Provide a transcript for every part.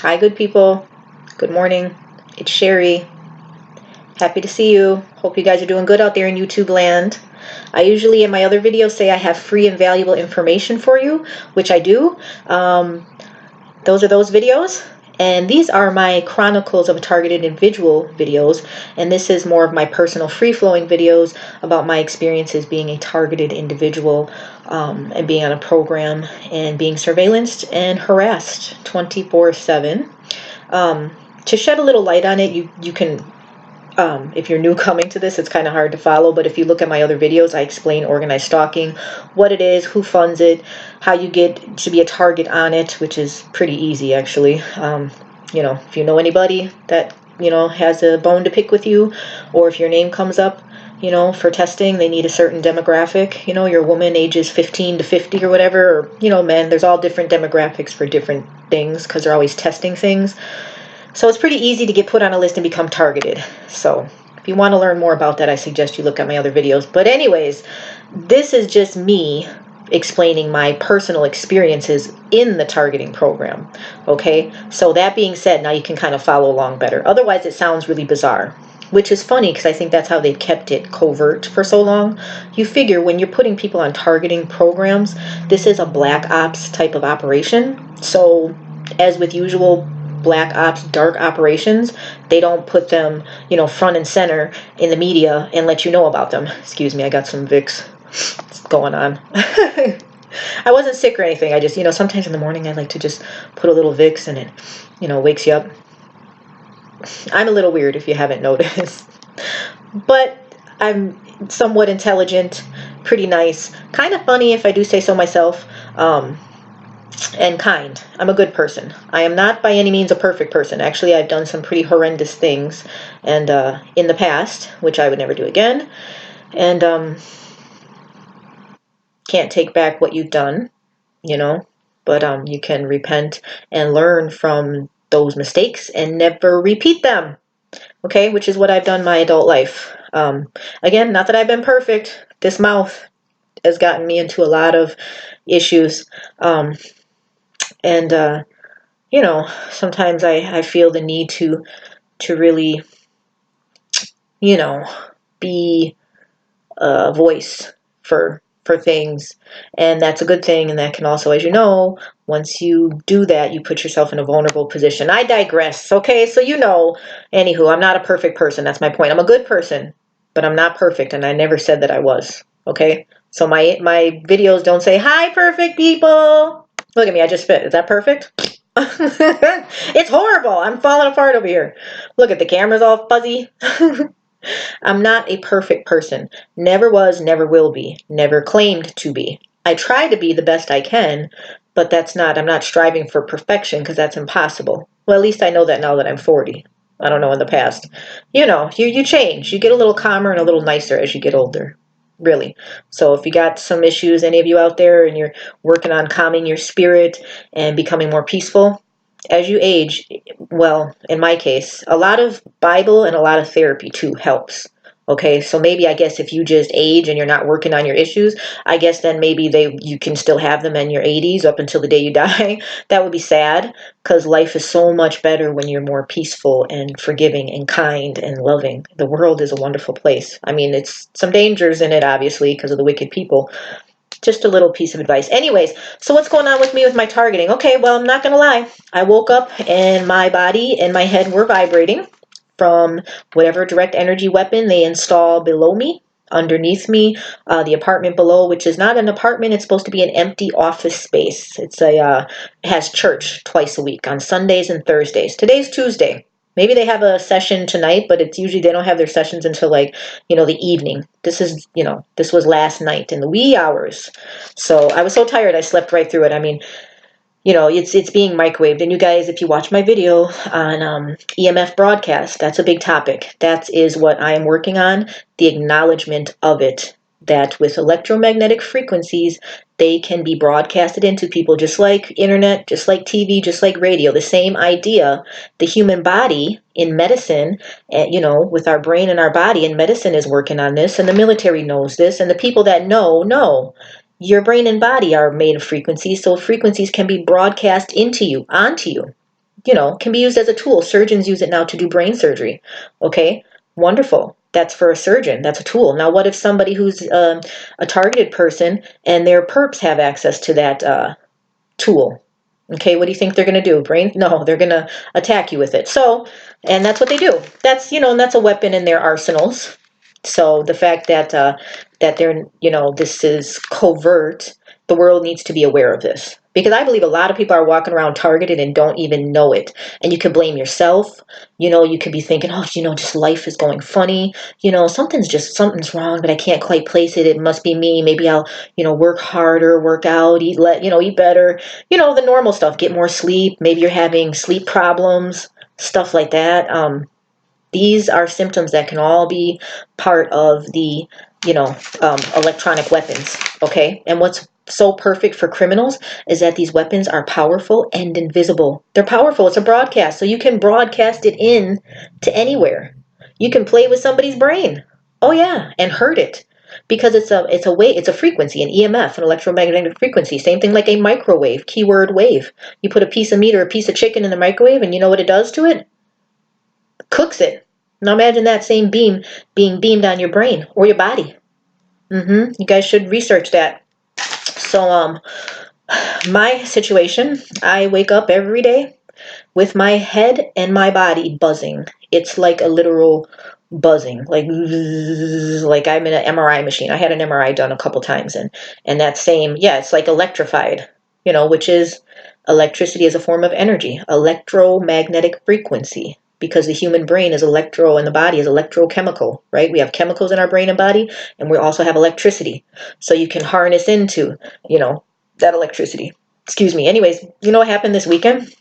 Hi, good people. Good morning. It's Sherry. Happy to see you. Hope you guys are doing good out there in YouTube land. I usually in my other videos say I have free and valuable information for you, which I do. Those are those videos. And these are my Chronicles of a Targeted Individual videos. And this is more of my personal free-flowing videos about my experiences being a targeted individual and being on a program and being surveillanced and harassed 24/7. To shed a little light on it, you can, if you're new coming to this, it's kind of hard to follow, but if you look at my other videos, I explain organized stalking, what it is, who funds it, how you get to be a target on it, which is pretty easy actually. If you know anybody that, has a bone to pick with you, or if your name comes up, for testing, they need a certain demographic, your woman ages 15 to 50 or whatever, or, men, there's all different demographics for different things because they're always testing things. So it's pretty easy to get put on a list and become targeted. So if you want to learn more about that, I suggest you look at my other videos. But anyways, this is just me explaining my personal experiences in the targeting program. Okay, so that being said, now you can kind of follow along better. Otherwise, it sounds really bizarre, which is funny because I think that's how they've kept it covert for so long. You figure when you're putting people on targeting programs, this is a black ops type of operation. So as with usual black ops, dark operations, they don't put them, front and center in the media and let you know about them. Excuse me, I got some Vicks going on. I wasn't sick or anything. I just, sometimes in the morning I like to just put a little Vicks and it, wakes you up. I'm a little weird if you haven't noticed. But I'm somewhat intelligent, pretty nice, kind of funny if I do say so myself. And kind. I'm a good person. I am not by any means a perfect person. Actually, I've done some pretty horrendous things and in the past, which I would never do again. And can't take back what you've done, but you can repent and learn from those mistakes and never repeat them. Okay, which is what I've done my adult life. Again, not that I've been perfect. This mouth has gotten me into a lot of issues. And sometimes I feel the need to really, be a voice for things, and that's a good thing. And that can also, as you know, once you do that, you put yourself in a vulnerable position. I digress. Okay, so anywho, I'm not a perfect person. That's my point. I'm a good person, but I'm not perfect, and I never said that I was. Okay, so my videos don't say hi, perfect people. Look at me, I just fit. Is that perfect? It's horrible. I'm falling apart over here. Look at the camera's all fuzzy. I'm not a perfect person. Never was, never will be, never claimed to be. I try to be the best I can, but I'm not striving for perfection because that's impossible. Well, at least I know that now that I'm 40. I don't know in the past. You change. You get a little calmer and a little nicer as you get older. Really. So if you got some issues, any of you out there, and you're working on calming your spirit and becoming more peaceful, as you age, well, in my case, a lot of Bible and a lot of therapy too helps. Okay, so maybe I guess if you just age and you're not working on your issues, I guess then maybe you can still have them in your 80s up until the day you die. That would be sad because life is so much better when you're more peaceful and forgiving and kind and loving. The world is a wonderful place. I mean, it's some dangers in it, obviously, because of the wicked people. Just a little piece of advice. Anyways, so what's going on with me with my targeting? Okay, well, I'm not going to lie. I woke up and my body and my head were vibrating from whatever direct energy weapon they install below me, underneath me, the apartment below, which is not an apartment. It's supposed to be an empty office space. It has church twice a week on Sundays and Thursdays. Today's Tuesday. Maybe they have a session tonight, but it's usually they don't have their sessions until the evening. This was last night in the wee hours. So I was so tired I slept right through it. I mean, it's being microwaved. And you guys, if you watch my video on EMF broadcast, that's a big topic. That is what I am working on, the acknowledgement of it, that with electromagnetic frequencies, they can be broadcasted into people just like internet, just like TV, just like radio. The same idea. The human body in medicine, with our brain and our body, and medicine is working on this, and the military knows this, and the people that know. Your brain and body are made of frequencies, so frequencies can be broadcast into you, onto you. can be used as a tool. Surgeons use it now to do brain surgery. Okay, wonderful. That's for a surgeon. That's a tool. Now, what if somebody who's a targeted person and their perps have access to that tool? Okay, what do you think they're going to do? Brain? No, they're going to attack you with it. So, and that's what they do. That's, and that's a weapon in their arsenals. So the fact that that they're, this is covert, the world needs to be aware of this. Because I believe a lot of people are walking around targeted and don't even know it. And you can blame yourself. You could be thinking, oh, just life is going funny. Something's wrong, but I can't quite place it. It must be me. Maybe I'll, work harder, work out, eat better. The normal stuff. Get more sleep. Maybe you're having sleep problems, stuff like that. These are symptoms that can all be part of the, electronic weapons, okay? And what's so perfect for criminals is that these weapons are powerful and invisible. They're powerful. It's a broadcast, so you can broadcast it in to anywhere. You can play with somebody's brain. Oh yeah, and hurt it. Because it's a frequency, an EMF, an electromagnetic frequency. Same thing like a microwave, keyword wave. You put a piece of meat or a piece of chicken in the microwave, and you know what it does to it? Cooks it. Now imagine that same beam being beamed on your brain or your body. You guys should research that. So, my situation, I wake up every day with my head and my body buzzing. It's like a literal buzzing, like I'm in an MRI machine. I had an MRI done a couple times, and that same, yeah, it's like electrified, which is electricity is a form of energy, electromagnetic frequency. Because the human brain is and the body is electrochemical, right? We have chemicals in our brain and body, and we also have electricity. So you can harness into, that electricity. Excuse me. Anyways, you know what happened this weekend?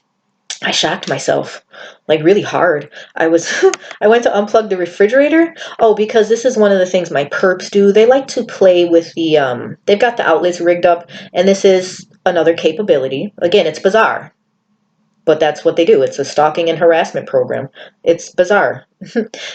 I shocked myself, like really hard. I went to unplug the refrigerator. Oh, because this is one of the things my perps do. They like to play with they've got the outlets rigged up, and this is another capability. Again, it's bizarre, but that's what they do. It's a stalking and harassment program. It's bizarre.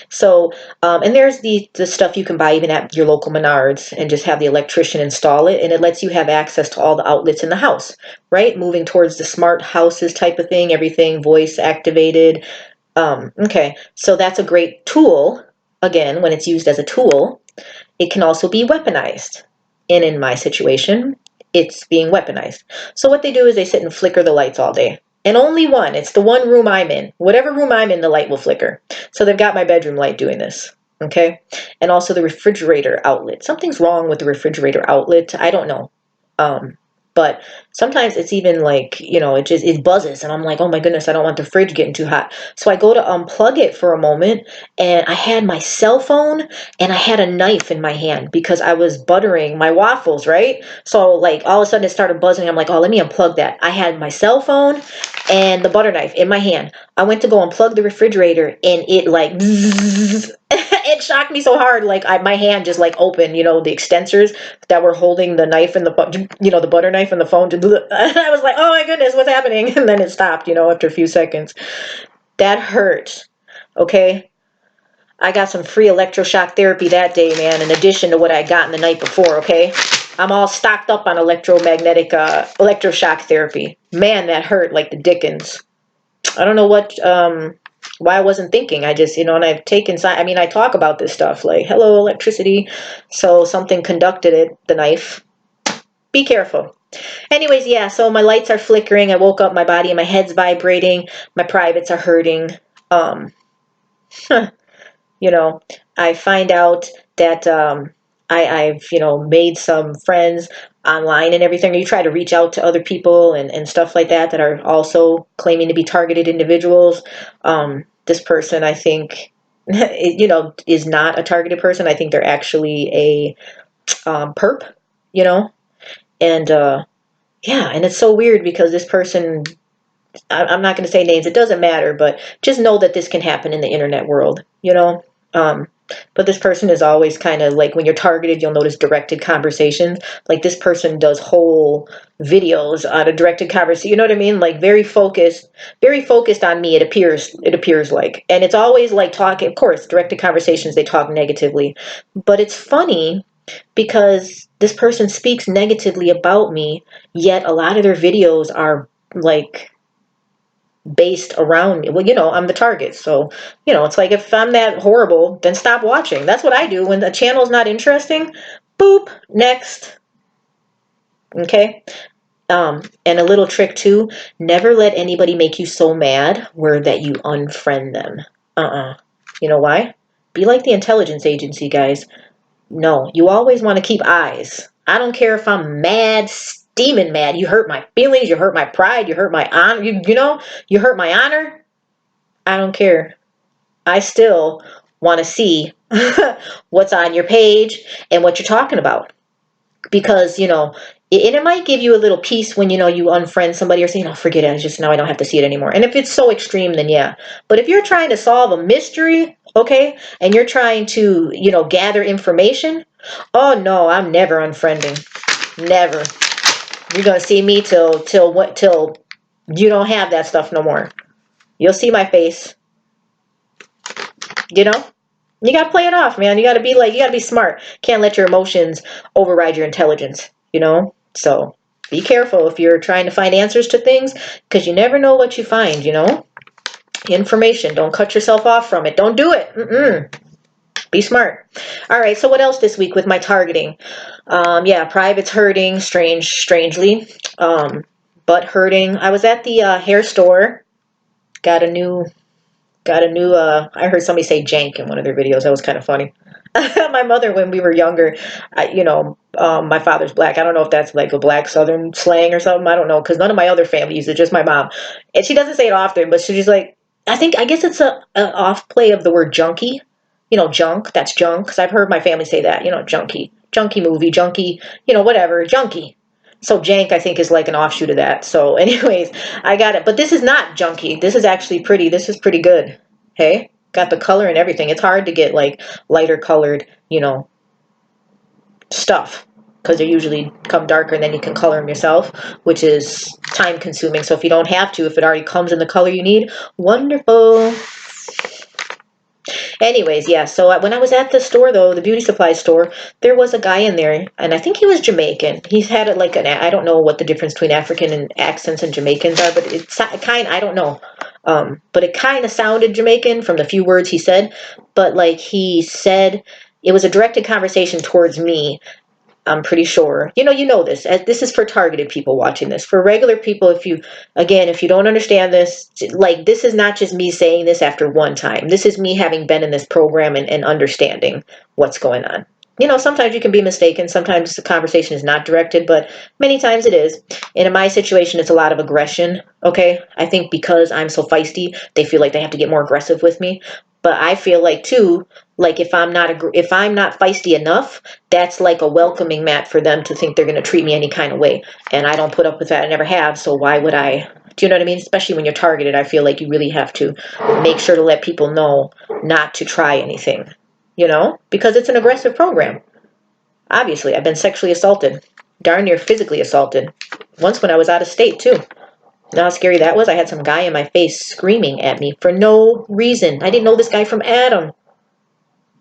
So, and there's the stuff you can buy even at your local Menards and just have the electrician install it, and it lets you have access to all the outlets in the house, right? Moving towards the smart houses type of thing, everything voice activated. Okay, so that's a great tool. Again, when it's used as a tool, it can also be weaponized. And in my situation, it's being weaponized. So what they do is they sit and flicker the lights all day. And only one. It's the one room I'm in. Whatever room I'm in, the light will flicker. So they've got my bedroom light doing this. Okay? And also the refrigerator outlet. Something's wrong with the refrigerator outlet. I don't know. But sometimes it's even like, it buzzes. And I'm like, oh my goodness, I don't want the fridge getting too hot. So I go to unplug it for a moment. And I had my cell phone and I had a knife in my hand because I was buttering my waffles, right? So like all of a sudden it started buzzing. I'm like, oh, let me unplug that. I had my cell phone and the butter knife in my hand. I went to go unplug the refrigerator and it like it shocked me so hard. Like my hand just like opened, the extensors that were holding the knife and the butter knife and the phone. And I was like, oh my goodness, what's happening? And then it stopped, after a few seconds. That hurt. Okay. I got some free electroshock therapy that day, man, in addition to what I had gotten the night before, okay? I'm all stocked up on electromagnetic electroshock therapy. Man, that hurt like the dickens. I don't know why I wasn't thinking. I just, and I've taken, I talk about this stuff, like, hello, electricity. So something conducted it, the knife. Be careful. Anyways, yeah, so my lights are flickering. I woke up, my body and my head's vibrating. My privates are hurting. I find out that I've, made some friends online and everything. You try to reach out to other people and stuff like that are also claiming to be targeted individuals. This person, I think, is not a targeted person. I think they're actually a perp, and yeah, and it's so weird because this person, I'm not going to say names, it doesn't matter, but just know that this can happen in the internet world, but this person is always kind of like, when you're targeted, you'll notice directed conversations. Like this person does whole videos on a directed conversation. You know what I mean? Like very focused on me. It appears like, and it's always like talking, of course, directed conversations, they talk negatively, but it's funny because this person speaks negatively about me, yet a lot of their videos are like based around me. Well, I'm the target. So, it's like if I'm that horrible, then stop watching. That's what I do when the channel's not interesting. Boop, next. Okay? And a little trick too, never let anybody make you so mad where that you unfriend them. You know why? Be like the intelligence agency, guys. No, you always want to keep eyes. I don't care if I'm mad, steaming mad. You hurt my feelings, you hurt my pride, you hurt my honor, you hurt my honor. I don't care. I still want to see what's on your page and what you're talking about. Because, and it might give you a little peace when, you unfriend somebody or say, forget it. It's just now I don't have to see it anymore. And if it's so extreme, then yeah. But if you're trying to solve a mystery, okay, and you're trying to, gather information, oh no, I'm never unfriending. Never. You're going to see me till you don't have that stuff no more. You'll see my face. You know? You got to play it off, man. You got to be smart. Can't let your emotions override your intelligence, So be careful if you're trying to find answers to things, because you never know what you find, Information. Don't cut yourself off from it. Don't do it. Be smart. All right. So what else this week with my targeting? Yeah, private's hurting, strangely. Butt hurting. I was at the hair store. Got a new, I heard somebody say jank in one of their videos. That was kind of funny. My mother, when we were younger, my father's black. I don't know if that's like a black Southern slang or something. I don't know, because none of my other family uses it, just my mom. And she doesn't say it often, but she's like, I guess it's a off play of the word junkie. Junk, that's junk, because I've heard my family say that, junkie movie, junkie, whatever, junkie. So jank, I think, is like an offshoot of that. So anyways, I got it. But this is not junky. This is actually pretty. This is pretty good. Hey, got the color and everything. It's hard to get like lighter colored, stuff, because they usually come darker and then you can color them yourself, which is time consuming. So if you don't have to, if it already comes in the color you need, wonderful. Anyways, yeah, so when I was at the store, though, the beauty supply store, there was a guy in there, and I think he was Jamaican. He's had it like I don't know what the difference between African and accents and Jamaicans are, but it's kind, I don't know. But it kind of sounded Jamaican from the few words he said, but like he said, it was a directed conversation towards me. I'm pretty sure. You know this. This is for targeted people watching this. For regular people, if you don't understand this, like, this is not just me saying this after one time. This is me having been in this program and understanding what's going on. Sometimes you can be mistaken. Sometimes the conversation is not directed, but many times it is. And in my situation, it's a lot of aggression, okay? I think because I'm so feisty, they feel like they have to get more aggressive with me. But I feel like, too, like if I'm not feisty enough, that's like a welcoming mat for them to think they're going to treat me any kind of way. And I don't put up with that. I never have. So why would I? Do you know what I mean? Especially when you're targeted, I feel like you really have to make sure to let people know not to try anything, because it's an aggressive program. Obviously, I've been sexually assaulted, darn near physically assaulted. Once when I was out of state, too. You know how scary that was? I had some guy in my face screaming at me for no reason. I didn't know this guy from Adam.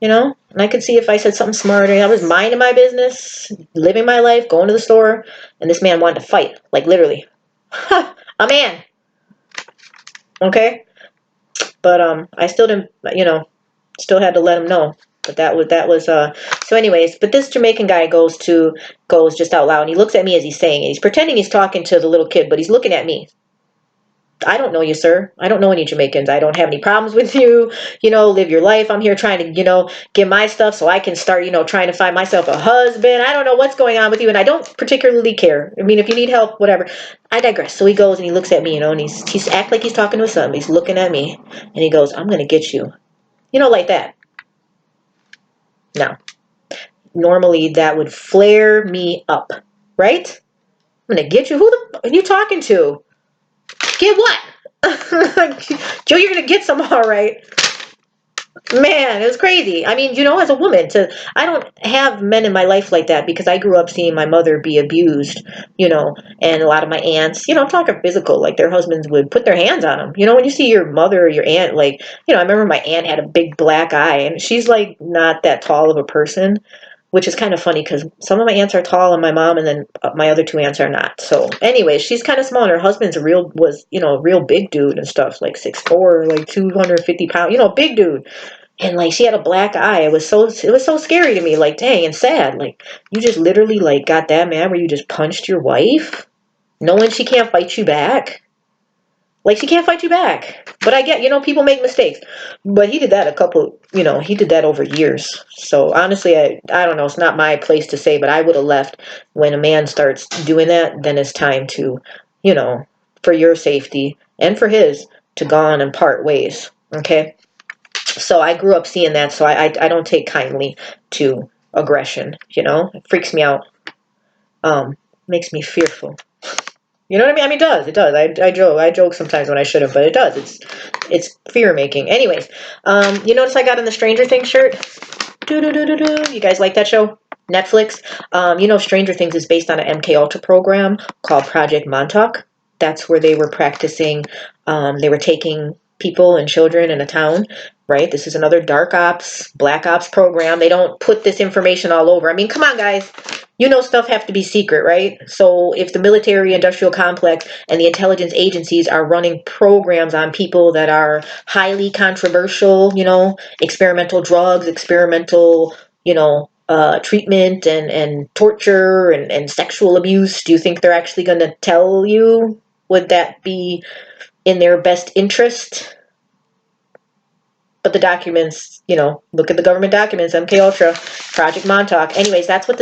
And I could see if I said something smarter. I was minding my business, living my life, going to the store, and this man wanted to fight, like literally. A man. Okay? But I still didn't, still had to let him know. But that was so anyways, but this Jamaican guy goes just out loud, and he looks at me as he's saying it. He's pretending he's talking to the little kid, but he's looking at me. I don't know you, sir. I don't know any Jamaicans. I don't have any problems with you. Live your life. I'm here trying to, get my stuff so I can start, trying to find myself a husband. I don't know what's going on with you, and I don't particularly care. I mean, if you need help, whatever. I digress. So he goes and he looks at me, and he's act like he's talking to his son. He's looking at me, and he goes, "I'm gonna get you," like that. Now, normally that would flare me up, right? I'm gonna get you. Who are you talking to? Get what? Joe, you're gonna get some, all right. Man, it was crazy. I mean, as a woman, I don't have men in my life like that because I grew up seeing my mother be abused, and a lot of my aunts, I'm talking physical, like their husbands would put their hands on them. When you see your mother or your aunt, like, I remember my aunt had a big black eye, and she's like not that tall of a person, which is kind of funny because some of my aunts are tall and my mom, and then my other two aunts are not. So anyway, she's kind of small, and her husband's a real big dude and stuff, like 6'4", like 250 pounds, big dude. And like she had a black eye. It was so scary to me, like dang, and sad. Like you just literally like got that mad where you just punched your wife, knowing she can't fight you back. Like she can't fight you back. But I get, people make mistakes. But he did that he did that over years. So honestly, I don't know, it's not my place to say, but I would have left. When a man starts doing that, then it's time to, for your safety and for his, to go on and part ways. Okay? So I grew up seeing that, so I don't take kindly to aggression, It freaks me out. Makes me fearful. You know what I mean? I mean, it does. I joke sometimes when I shouldn't, but it does. It's fear making. Anyways, you notice I got in the Stranger Things shirt. You guys like that show? Netflix. Stranger Things is based on an MKUltra program called Project Montauk. That's where they were practicing. They were taking people and children in a town. Right. This is another dark ops, black ops program. They don't put this information all over. I mean, come on, guys. Stuff have to be secret, right? So if the military industrial complex and the intelligence agencies are running programs on people that are highly controversial, experimental drugs, experimental, treatment and torture and sexual abuse, do you think they're actually going to tell you? Would that be in their best interest? But the documents, look at the government documents, MKUltra, Project Montauk. Anyways, that's what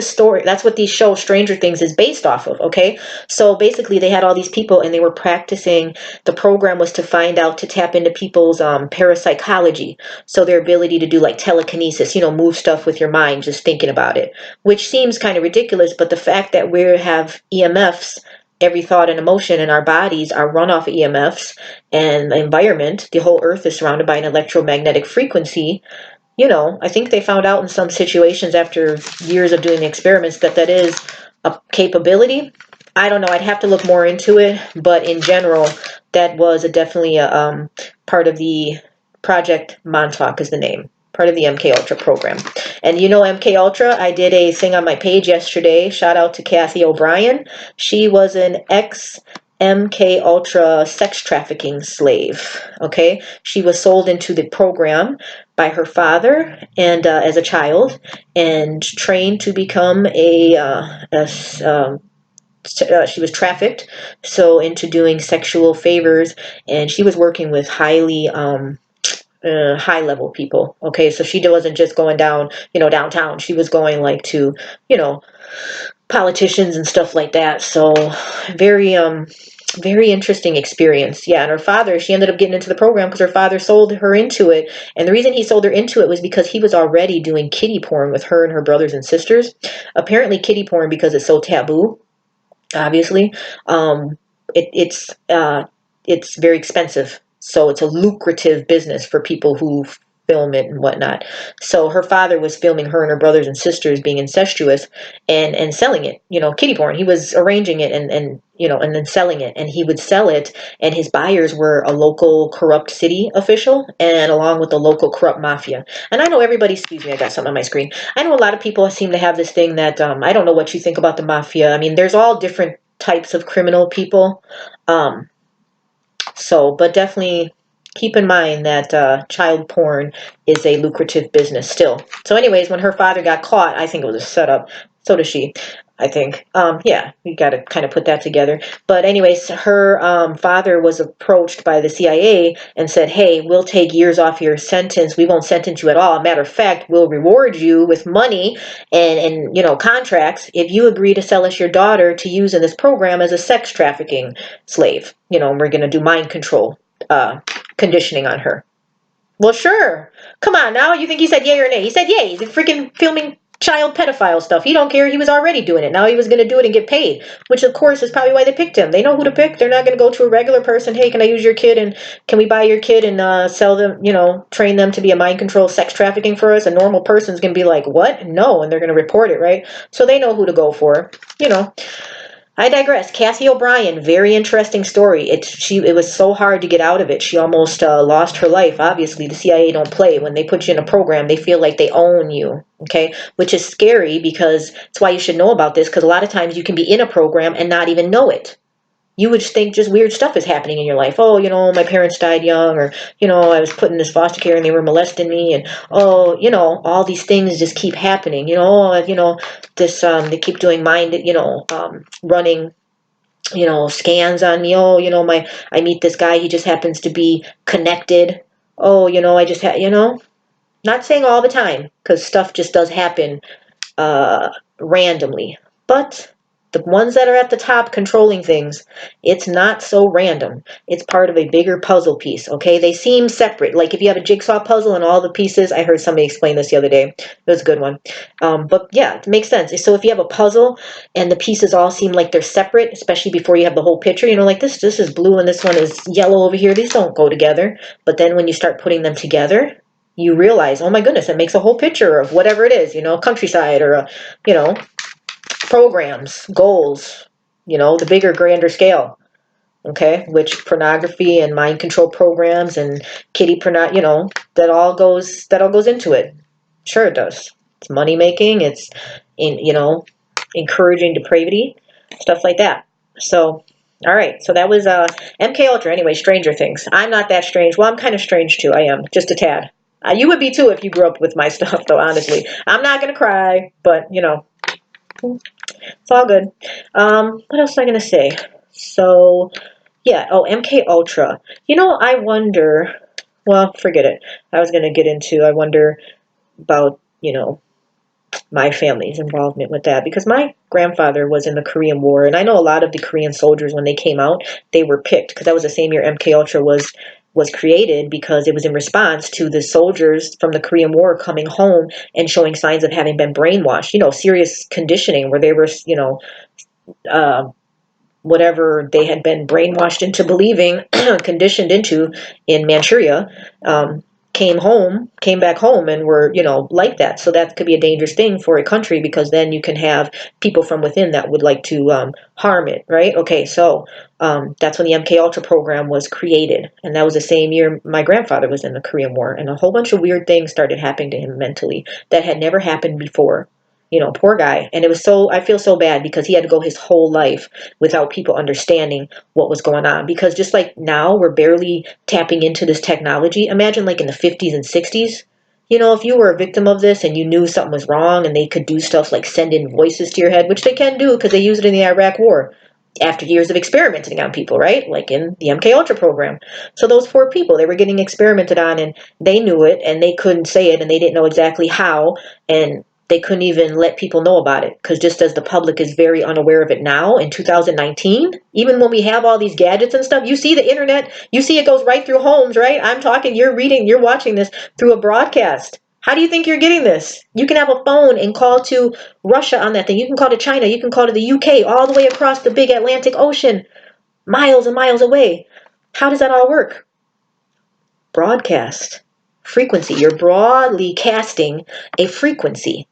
these show Stranger Things is based off of, okay? So basically they had all these people and they were practicing. The program was to tap into people's parapsychology. So their ability to do like telekinesis, move stuff with your mind, just thinking about it, which seems kind of ridiculous. But the fact that we have EMFs, every thought and emotion in our bodies are run off EMFs, and the environment, the whole earth is surrounded by an electromagnetic frequency. I think they found out in some situations after years of doing the experiments that is a capability. I don't know. I'd have to look more into it, but in general, that was definitely a part of the Project Montauk is the name. Part of the MKUltra program. And MKUltra, I did a thing on my page yesterday. Shout out to Kathy O'Brien. She was an MKUltra sex trafficking slave. Okay, she was sold into the program by her father and as a child, and trained to become she was trafficked into doing sexual favors, and she was working with highly high level people. Okay, so she wasn't just going down downtown. She was going like to politicians and stuff like that. So very interesting experience. Yeah, and her father, she ended up getting into the program because her father sold her into it. And the reason he sold her into it was because he was already doing kiddie porn with her and her brothers and sisters. Apparently kiddie porn, because it's so taboo, obviously, it's very expensive. So it's a lucrative business for people who film it and whatnot. So her father was filming her and her brothers and sisters being incestuous and selling it, kiddie porn. He was arranging it and then selling it, and he would sell it, and his buyers were a local corrupt city official and along with the local corrupt mafia. And I know everybody, excuse me, I got something on my screen. I know a lot of people seem to have this thing that I don't know what you think about the mafia. I mean, there's all different types of criminal people. But definitely keep in mind that child porn is a lucrative business still. So anyways, when her father got caught, I think it was a setup. So does she, I think. Yeah, you got to kind of put that together. But anyways, her father was approached by the CIA and said, hey, we'll take years off your sentence. We won't sentence you at all. Matter of fact, we'll reward you with money and contracts if you agree to sell us your daughter to use in this program as a sex trafficking slave. We're going to do mind control conditioning on her. Well, sure. Come on now. You think he said yay or nay? He said yay. He's freaking filming child pedophile stuff. He don't care. He was already doing it. Now he was going to do it and get paid, which of course is probably why they picked him. They know who to pick. They're not going to go to a regular person. Hey, can I use your kid, and can we buy your kid and sell them, train them to be a mind control sex trafficking for us? A normal person's going to be like, what? No. And they're going to report it, right? So they know who to go for, I digress. Cassie O'Brien, very interesting story. It was so hard to get out of it. She almost lost her life. Obviously, the CIA don't play. When they put you in a program, they feel like they own you. Okay, which is scary because it's why you should know about this. Because a lot of times you can be in a program and not even know it. You would think just weird stuff is happening in your life. Oh, my parents died young, or I was put in this foster care and they were molesting me, and oh, all these things just keep happening. This they keep doing mind, running, scans on me. Oh, I meet this guy, he just happens to be connected. Oh, I just not saying all the time, because stuff just does happen randomly. But the ones that are at the top controlling things, it's not so random. It's part of a bigger puzzle piece, okay? They seem separate. Like if you have a jigsaw puzzle and all the pieces, I heard somebody explain this the other day. It was a good one. But yeah, it makes sense. So if you have a puzzle and the pieces all seem like they're separate, especially before you have the whole picture, like this is blue and this one is yellow over here. These don't go together. But then when you start putting them together, you realize, oh my goodness, it makes a whole picture of whatever it is, countryside or, programs, goals, the bigger, grander scale. Okay, which pornography and mind control programs and kitty porno, that all goes into it. Sure, it does. It's money making. It's encouraging depravity, stuff like that. So, all right. So that was MK Ultra. Anyway, Stranger Things. I'm not that strange. Well, I'm kind of strange too. I am just a tad. You would be too if you grew up with my stuff, though. Honestly, I'm not gonna cry, but it's all good. What else was I gonna say? So yeah. Oh, MK Ultra. I wonder. Well, forget it. I was gonna get into. I wonder about my family's involvement with that, because my grandfather was in the Korean War, and I know a lot of the Korean soldiers, when they came out, they were picked, because that was the same year MK Ultra was created, because it was in response to the soldiers from the Korean War coming home and showing signs of having been brainwashed, serious conditioning where they were, uh, whatever they had been brainwashed into believing, conditioned into in Manchuria, came back home and were, like that. So that could be a dangerous thing for a country, because then you can have people from within that would like to harm it, right? Okay, so that's when the MK Ultra program was created, and that was the same year my grandfather was in the Korean War, and a whole bunch of weird things started happening to him mentally that had never happened before. Poor guy. And I feel so bad, because he had to go his whole life without people understanding what was going on. Because just like now, we're barely tapping into this technology. Imagine like in the 50s and 60s, if you were a victim of this and you knew something was wrong, and they could do stuff like send in voices to your head, which they can do because they used it in the Iraq War after years of experimenting on people, right? Like in the MK Ultra program. So those poor people, they were getting experimented on, and they knew it, and they couldn't say it, and they didn't know exactly how, and they couldn't even let people know about it, because just as the public is very unaware of it now in 2019, even when we have all these gadgets and stuff, you see the internet, you see it goes right through homes, right? I'm talking, you're reading, you're watching this through a broadcast. How do you think you're getting this? You can have a phone and call to Russia on that thing. You can call to China. You can call to the UK, all the way across the big Atlantic Ocean, miles and miles away. How does that all work? Broadcast. Frequency. You're broadly casting a frequency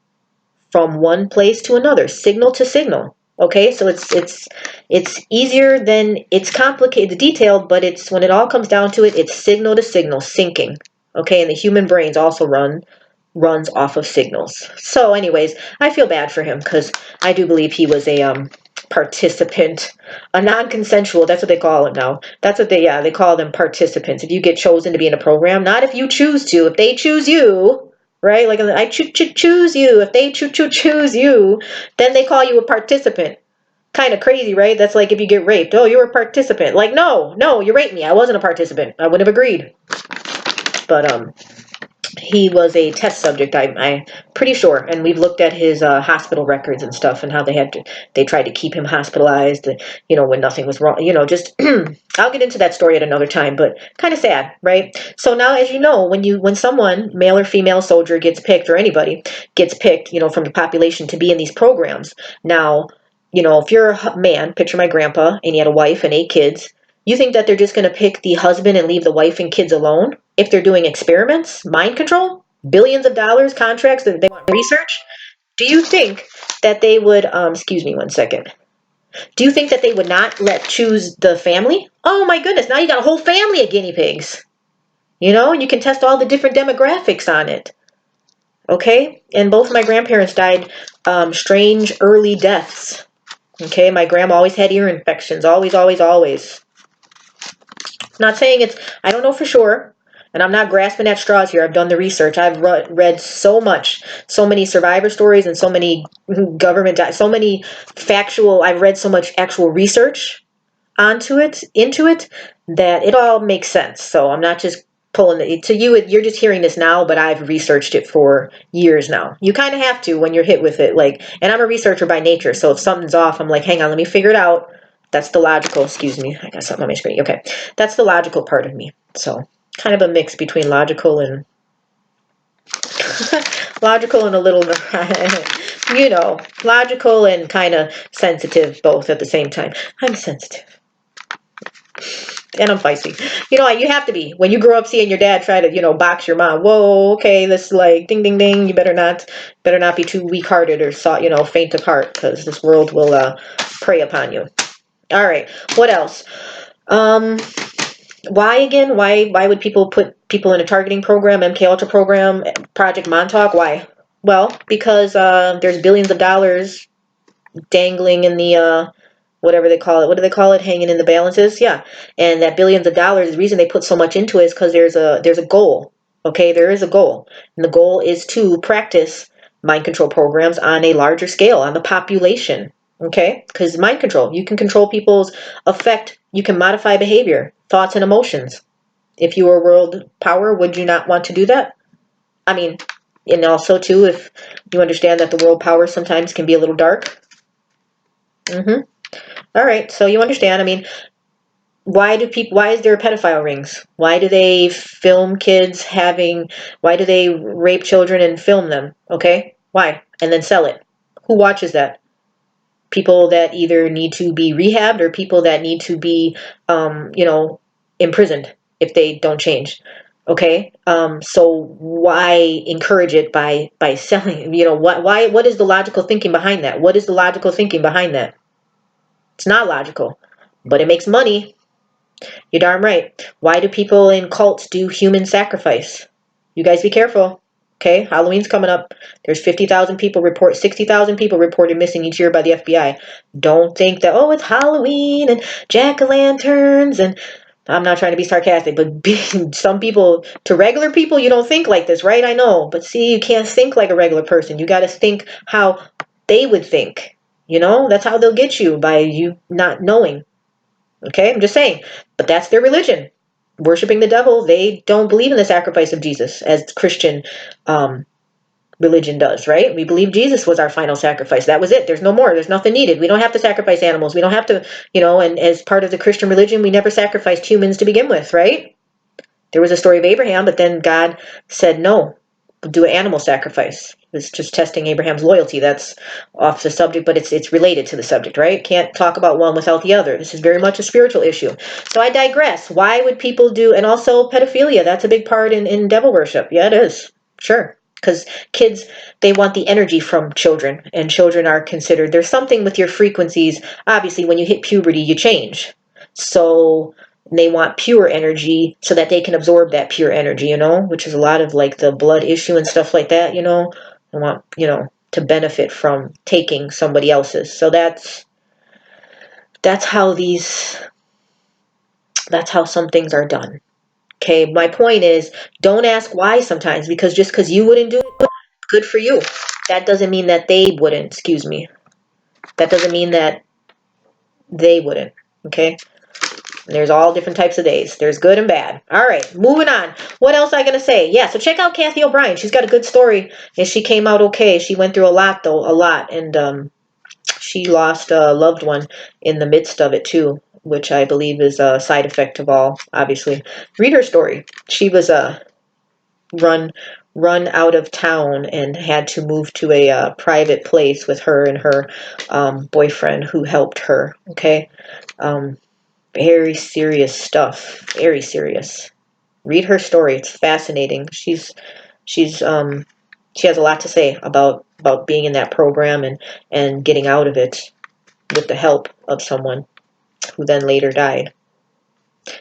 from one place to another, signal to signal. Okay, so it's easier than it's complicated, detailed, but it's, when it all comes down to it, it's signal to signal syncing. Okay, and the human brains also runs off of signals. So anyways, I feel bad for him, because I do believe he was a participant, a non-consensual, that's what they call it now. That's what they call them, participants. If you get chosen to be in a program, not if you choose to, if they choose you, right? Like I choose you, if they choose you, then they call you a participant. Kind of crazy, right? That's like if you get raped. Oh, you're a participant. Like, no, you raped me. I wasn't a participant. I wouldn't have agreed. But he was a test subject, I'm pretty sure, and we've looked at his hospital records and stuff, and how they tried to keep him hospitalized, when nothing was wrong, just I'll get into that story at another time, but kind of sad, right? So now, as you know, when someone, male or female soldier, gets picked, or anybody gets picked, from the population to be in these programs, now, if you're a man, picture my grandpa, and he had a wife and 8 kids. You think that they're just going to pick the husband and leave the wife and kids alone if they're doing experiments, mind control, billions of dollars, contracts that they want research? Do you think that they would, excuse me one second. Do you think that they would not choose the family? Oh my goodness, now you got a whole family of guinea pigs. You know, and you can test all the different demographics on it. Okay? And both of my grandparents died strange early deaths. Okay? My grandma always had ear infections. Always, always, always. Not saying it's, I don't know for sure. And I'm not grasping at straws here. I've done the research. I've read so much, so many survivor stories and so many government, so many factual, I've read so much actual research into it, that it all makes sense. So I'm not just pulling it to you. You're just hearing this now, but I've researched it for years now. You kind of have to when you're hit with it. Like, and I'm a researcher by nature. So if something's off, I'm like, hang on, let me figure it out. That's the logical, excuse me, I got something on my screen. Okay. That's the logical part of me. So kind of a mix between logical and logical and a little, you know, logical and kind of sensitive both at the same time. I'm sensitive. And I'm feisty. You know, you have to be. When you grow up seeing your dad try to, you know, box your mom. Whoa, okay, this like ding, ding, ding. You better not be too weak-hearted or you know, faint of heart, because this world will prey upon you. All right. What else? Why again? Why would people put people in a targeting program, MKUltra program, Project Montauk? Why? Well, because there's billions of dollars dangling in the whatever they call it. What do they call it? Hanging in the balances? Yeah. And that billions of dollars, the reason they put so much into it is because there's a goal. Okay, there is a goal. And the goal is to practice mind control programs on a larger scale, on the population. Okay? Because mind control, you can control people's affect, you can modify behavior, thoughts, and emotions. If you were world power, would you not want to do that? I mean, and also too, if you understand that the world power sometimes can be a little dark. All right, so you understand. I mean, why is there pedophile rings? Why do they film kids why do they rape children and film them? Okay? Why? And then sell it. Who watches that? People that either need to be rehabbed or people that need to be, you know, imprisoned if they don't change. Okay? So why encourage it by selling? You know, what is the logical thinking behind that? What is the logical thinking behind that? It's not logical, but it makes money. You're darn right. Why do people in cults do human sacrifice? You guys be careful. Okay, Halloween's coming up. There's 60,000 people reported missing each year by the FBI. Don't think that, oh, it's Halloween and jack-o'-lanterns and I'm not trying to be sarcastic, but some people, to regular people, you don't think like this, right? I know. But see, you can't think like a regular person. You got to think how they would think. You know, that's how they'll get you, by you not knowing. Okay, I'm just saying. But that's their religion. Worshipping the devil. They don't believe in the sacrifice of Jesus as Christian religion does, right? We believe Jesus was our final sacrifice. That was it. There's no more. There's nothing needed. We don't have to sacrifice animals. We don't have to, you know, and as part of the Christian religion, we never sacrificed humans to begin with, right? There was a story of Abraham, but then God said, no, do an animal sacrifice. It's just testing Abraham's loyalty. That's off the subject, but it's related to the subject, right? Can't talk about one without the other. This is very much a spiritual issue. So I digress. Why would people do, and also pedophilia, that's a big part in devil worship. Yeah, it is. Sure. Because kids, they want the energy from children, and children are considered, there's something with your frequencies. Obviously, when you hit puberty, you change. So they want pure energy so that they can absorb that pure energy, you know, which is a lot of like the blood issue and stuff like that, you know. They want, you know, to benefit from taking somebody else's. So that's how some things are done. Okay, my point is, don't ask why sometimes, because just because you wouldn't do it, good for you. That doesn't mean that they wouldn't, excuse me. That doesn't mean that they wouldn't, okay? There's all different types of days. There's good and bad. All right, moving on. What else I gonna say? Yeah, so check out Kathy O'Brien. She's got a good story, and she came out okay. She went through a lot, though, a lot, and she lost a loved one in the midst of it too, which I believe is a side effect of all. Obviously, read her story. She was run out of town and had to move to a private place with her and her boyfriend who helped her. Okay. Very serious stuff. Very serious. Read her story. It's fascinating. She has a lot to say about being in that program and getting out of it. with the help of someone who then later died.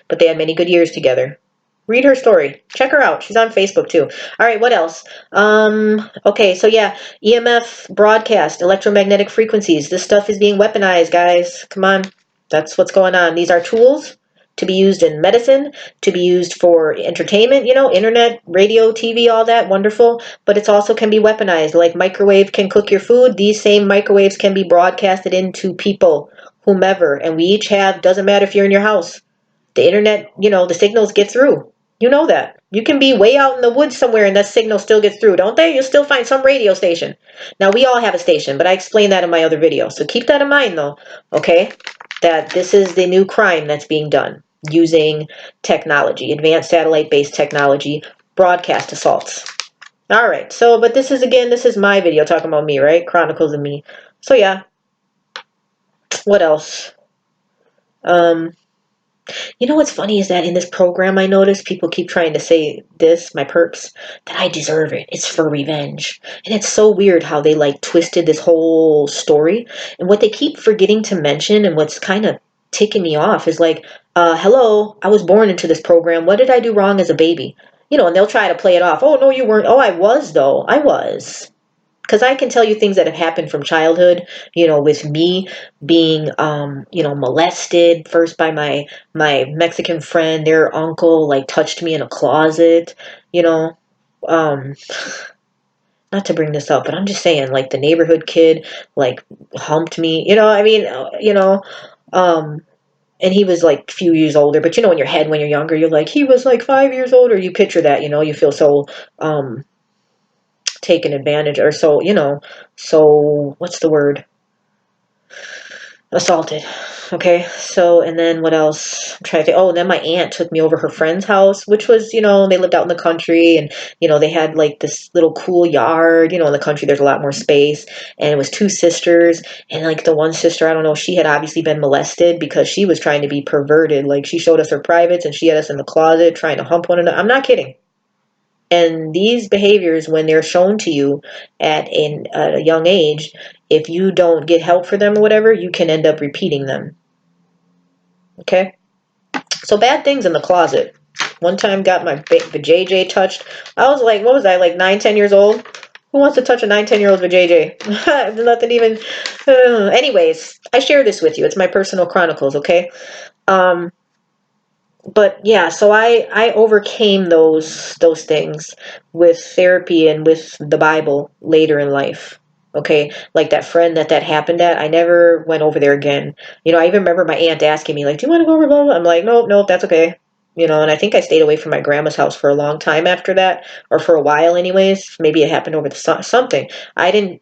But they had many good years together. Read her story. Check her out. She's on Facebook too. All right, what else? Okay, so yeah, EMF broadcast, electromagnetic frequencies. This stuff is being weaponized, guys. Come on. That's what's going on. These are tools to be used in medicine, to be used for entertainment, internet, radio, TV, all that, wonderful. But it's also can be weaponized. Like microwave can cook your food. These same microwaves can be broadcasted into people, whomever. And we each have, doesn't matter if you're in your house. The internet, the signals get through. You know that. You can be way out in the woods somewhere and that signal still gets through, don't they? You'll still find some radio station. Now, we all have a station, but I explained that in my other video. So keep that in mind, though, okay? That this is the new crime that's being done using technology, advanced satellite-based technology, broadcast assaults. All right, so, but this is my video talking about me, right? Chronicles of me. So, yeah. What else? You know what's funny is that in this program I notice people keep trying to say this, my perps, that I deserve it. It's for revenge. And it's so weird how they like twisted this whole story. And what they keep forgetting to mention and what's kind of ticking me off is like, hello, I was born into this program. What did I do wrong as a baby? And they'll try to play it off. Oh, no, you weren't. Oh, I was, though. I was. Because I can tell you things that have happened from childhood, with me being, molested first by my Mexican friend. Their uncle, like, touched me in a closet, um, not to bring this up, but I'm just saying, like, the neighborhood kid, like, humped me, and he was, like, a few years older. But, in your head when you're younger, you're like, he was, like, 5 years older. You picture that, you feel so, taken advantage or so what's the word, assaulted. Okay, so and then what else, I'm trying to think. Oh, then my aunt took me over her friend's house, which was, they lived out in the country, and they had like this little cool yard. In the country there's a lot more space, and it was two sisters, and like the one sister, I don't know, she had obviously been molested because she was trying to be perverted. Like she showed us her privates and she had us in the closet trying to hump one another. I'm not kidding. And these behaviors, when they're shown to you at a young age, if you don't get help for them or whatever, you can end up repeating them. Okay? So bad things in the closet. One time got my JJ touched. I was like, what was I, like 9, 10 years old? Who wants to touch a 9, 10-year-old JJ? Nothing even. Anyways, I share this with you. It's my personal chronicles, okay? But yeah, so I overcame those things with therapy and with the Bible later in life. Okay, like that friend that happened at, I never went over there again. I even remember my aunt asking me like, "Do you want to go over blah, blah?" I'm like, "Nope, nope, that's okay." And I think I stayed away from my grandma's house for a long time after that, or for a while anyways. Maybe it happened over the something. I didn't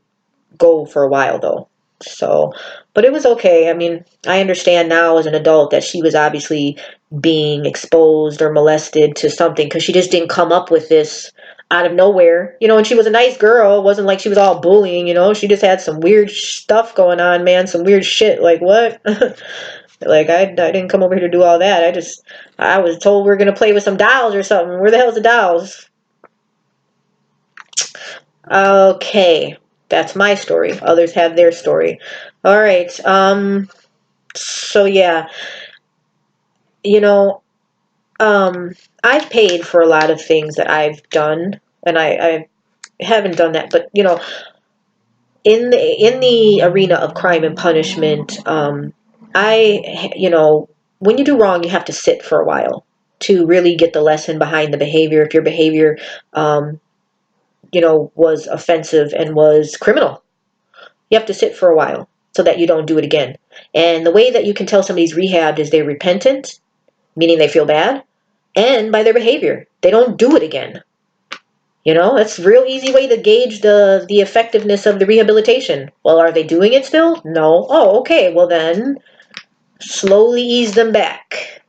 go for a while though. So, but it was okay. I mean, I understand now as an adult that she was obviously being exposed or molested to something because she just didn't come up with this out of nowhere. And she was a nice girl. It wasn't like she was all bullying, she just had some weird stuff going on, man, some weird shit. Like what? Like I didn't come over here to do all that. I was told we are going to play with some dolls or something. Where the hell's the dolls? Okay. That's my story. Others have their story. All right. So yeah, you know, I've paid for a lot of things that I've done, and I haven't done that, but in the arena of crime and punishment, when you do wrong, you have to sit for a while to really get the lesson behind the behavior. If your behavior, was offensive and was criminal, you have to sit for a while so that you don't do it again. And the way that you can tell somebody's rehabbed is they're repentant, meaning they feel bad, and by their behavior. They don't do it again. That's a real easy way to gauge the effectiveness of the rehabilitation. Well, are they doing it still? No. Oh, okay. Well then, slowly ease them back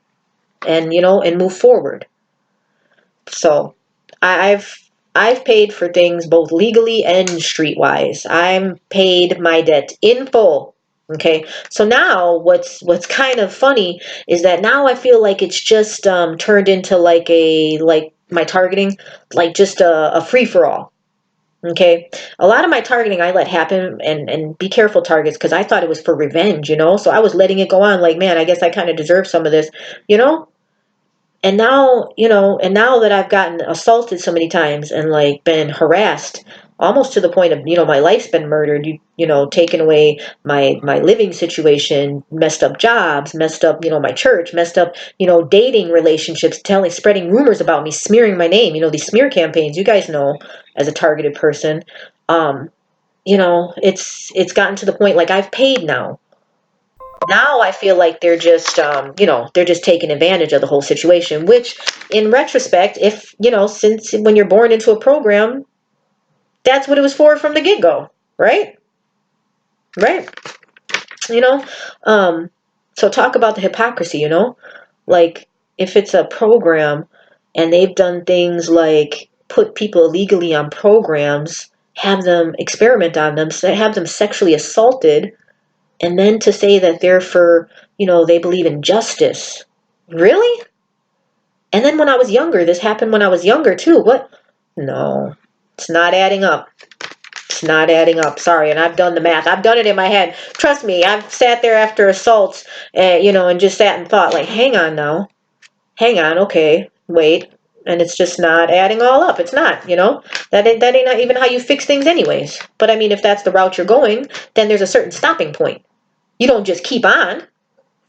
and move forward. So, I've paid for things both legally and streetwise. I'm paid my debt in full. Okay, so now what's kind of funny is that now I feel like it's just turned into like my targeting, like just a free for all. Okay. A lot of my targeting I let happen, and be careful targets, because I thought it was for revenge, so I was letting it go on like, man, I guess I kind of deserve some of this, you know? And now that I've gotten assaulted so many times and like been harassed almost to the point of, my life's been murdered, taken away my living situation, messed up jobs, messed up, my church, messed up, dating relationships, spreading rumors about me, smearing my name, these smear campaigns, you guys know, as a targeted person. um it's gotten to the point, like, I've paid now. Now I feel like they're just, they're just taking advantage of the whole situation, which in retrospect, if, since when you're born into a program, that's what it was for from the get-go, right? Right. You know, um, so talk about the hypocrisy, like, if it's a program and they've done things like put people illegally on programs, have them experiment on them, have them sexually assaulted, and then to say that they're for, they believe in justice. Really? And then when I was younger, this happened when I was younger too. What? No, it's not adding up. It's not adding up. Sorry. And I've done the math. I've done it in my head. Trust me, I've sat there after assaults, and just sat and thought, like, hang on now. Hang on. Okay. Wait. And it's just not adding all up. It's not. That ain't not even how you fix things anyways. But I mean, if that's the route you're going, then there's a certain stopping point. You don't just keep on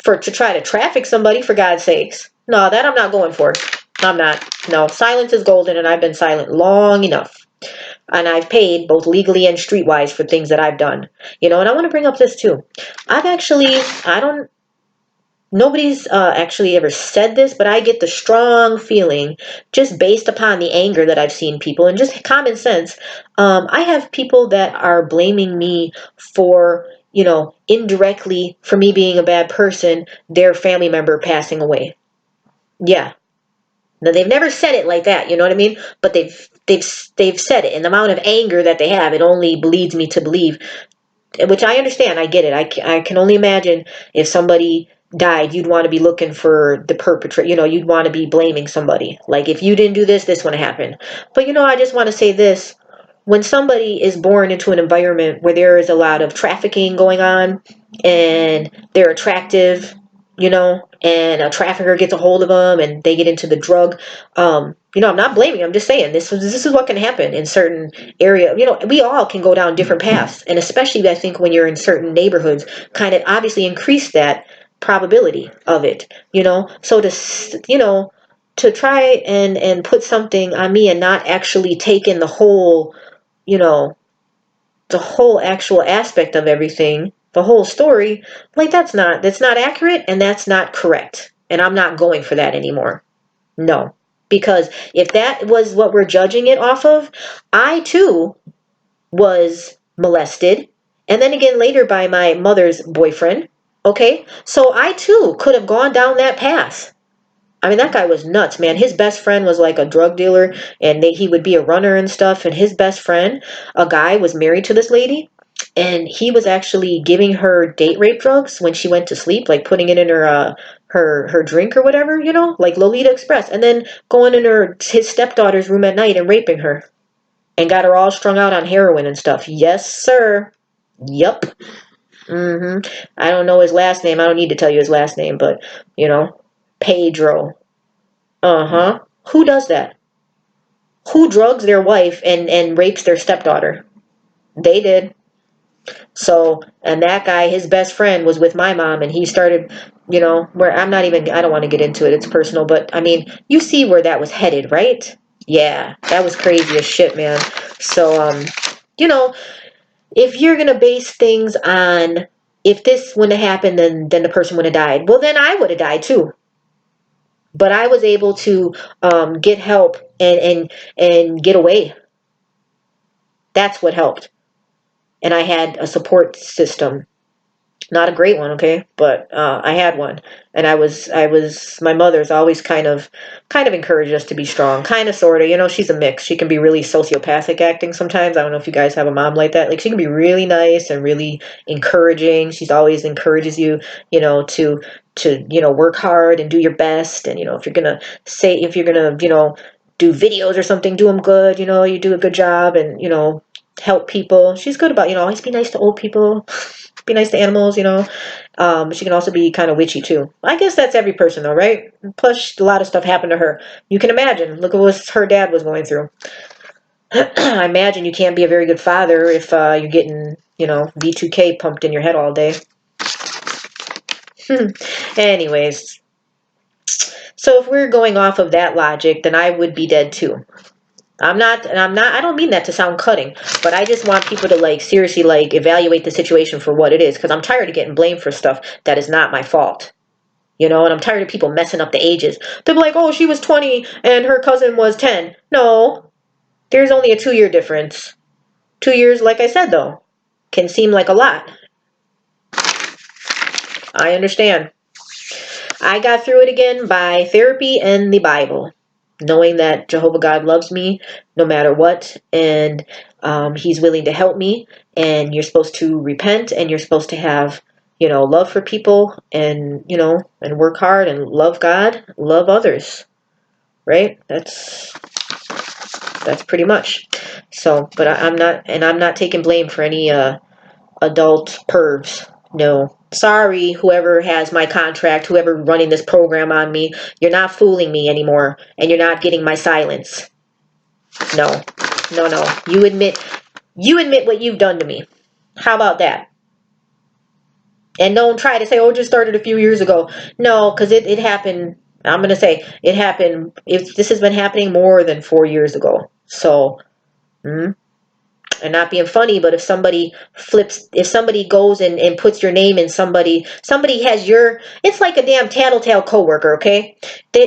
to try to traffic somebody, for God's sakes. No, that I'm not going for. I'm not. No, silence is golden, and I've been silent long enough. And I've paid both legally and streetwise for things that I've done. And I want to bring up this too. I don't, nobody's actually ever said this, but I get the strong feeling, just based upon the anger that I've seen people and just common sense. I have people that are blaming me for, indirectly, for me being a bad person, their family member passing away. Yeah. Now, they've never said it like that, you know what I mean? But they've said it, and the amount of anger that they have, it only leads me to believe, which I understand. I get it. I can only imagine if somebody died, you'd want to be looking for the perpetrator. You'd want to be blaming somebody. Like, if you didn't do this, this wouldn't happen. But, I just want to say this. When somebody is born into an environment where there is a lot of trafficking going on, and they're attractive, and a trafficker gets a hold of them and they get into the drug, I'm not blaming. I'm just saying this is what can happen in certain area. We all can go down different paths, and especially I think when you're in certain neighborhoods, kind of obviously increase that probability of it. So to try and put something on me and not actually take in you know, the whole actual aspect of everything, the whole story, like, that's not accurate, and that's not correct. And I'm not going for that anymore. No. Because if that was what we're judging it off of, I too was molested, and then again later by my mother's boyfriend. Okay? So I too could have gone down that path. I mean, that guy was nuts, man. His best friend was like a drug dealer, and he would be a runner and stuff. And his best friend, a guy, was married to this lady, and he was actually giving her date rape drugs when she went to sleep, like putting it in her drink or whatever, like Lolita Express, and then going in his stepdaughter's room at night and raping her, and got her all strung out on heroin and stuff. Yes, sir. Yup. I don't know his last name. I don't need to tell you his last name, but Pedro. Uh-huh. Who does that? Who drugs their wife and rapes their stepdaughter? They did. So, and that guy, his best friend was with my mom, and he started, where I don't want to get into it, it's personal, but I mean, you see where that was headed, right? Yeah, that was crazy as shit, man. So, you know, if you're gonna base things on, if this wouldn't have happened, then the person would have died. Well, then I would have died too. But I was able to get help and get away. That's what helped. And I had a support system. Not a great one, okay, but I had one, and my mother's always kind of encouraged us to be strong, kind of, sort of, she's a mix. She can be really sociopathic acting sometimes. I don't know if you guys have a mom like that. Like, she can be really nice and really encouraging. She's always encourages you, to work hard and do your best, and if you're gonna do videos or something, do them good, you do a good job and, help people. She's good about, always be nice to old people, be nice to animals, she can also be kind of witchy too. I guess that's every person though, right? Plus a lot of stuff happened to her. You can imagine, look at what her dad was going through. I imagine you can't be a very good father if you're getting, V2K pumped in your head all day. Anyways, so if we're going off of that logic, then I would be dead too. I don't mean that to sound cutting, but I just want people to like seriously like evaluate the situation for what it is, because I'm tired of getting blamed for stuff that is not my fault. And I'm tired of people messing up the ages. They're like, oh, she was 20 and her cousin was 10. No, there's only a 2-year difference. 2 years, like I said, though, can seem like a lot. I understand. I got through it again by therapy and the Bible, knowing that Jehovah God loves me no matter what, and he's willing to help me, and you're supposed to repent, and you're supposed to have, love for people, and, and work hard, and love God, love others, right? That's pretty much. So, but I'm not taking blame for any adult pervs. No. Sorry, whoever has my contract, whoever running this program on me, you're not fooling me anymore, and you're not getting my silence. No. No. You admit what you've done to me. How about that? And don't try to say, oh, it just started a few years ago. No, because it happened, I'm going to say, it happened, if this has been happening more than 4 years ago. So, and not being funny, but if somebody goes and puts your name in somebody has it's like a damn tattletale coworker, okay?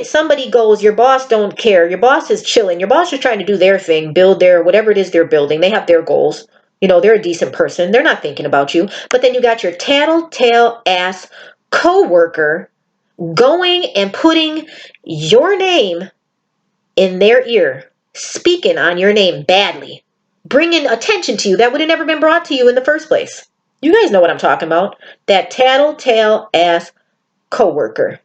Somebody goes, your boss don't care, your boss is chilling, your boss is trying to do their thing, build their, whatever it is they're building, they have their goals, they're a decent person, they're not thinking about you, but then you got your tattletale ass coworker going and putting your name in their ear, speaking on your name badly, bringing attention to you that would have never been brought to you in the first place. You guys know what I'm talking about. That tattletale ass coworker.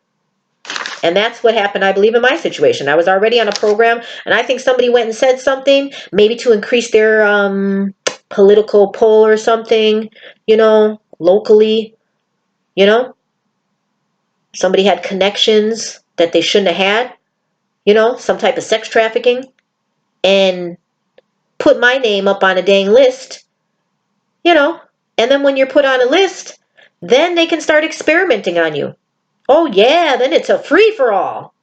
And that's what happened, I believe, in my situation. I was already on a program, and I think somebody went and said something, maybe to increase their political pull or something, locally, Somebody had connections that they shouldn't have had, some type of sex trafficking, and put my name up on a dang list, and then when you're put on a list, then they can start experimenting on you. Oh yeah, then it's a free for all.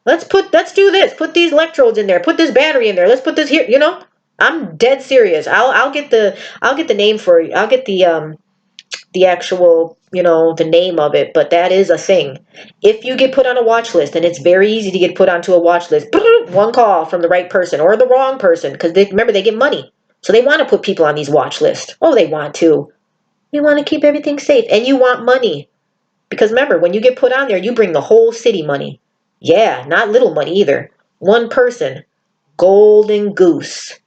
Let's do this. Put these electrodes in there. Put this battery in there. Let's put this here. I'm dead serious. I'll get the name for you. I'll get the actual, the name of it, but that is a thing. If you get put on a watch list, and it's very easy to get put onto a watch list, one call from the right person or the wrong person, because remember, they get money. So they want to put people on these watch lists. Oh, they want to. They want to keep everything safe, and you want money. Because remember, when you get put on there, you bring the whole city money. Yeah, not little money either. One person. Golden goose.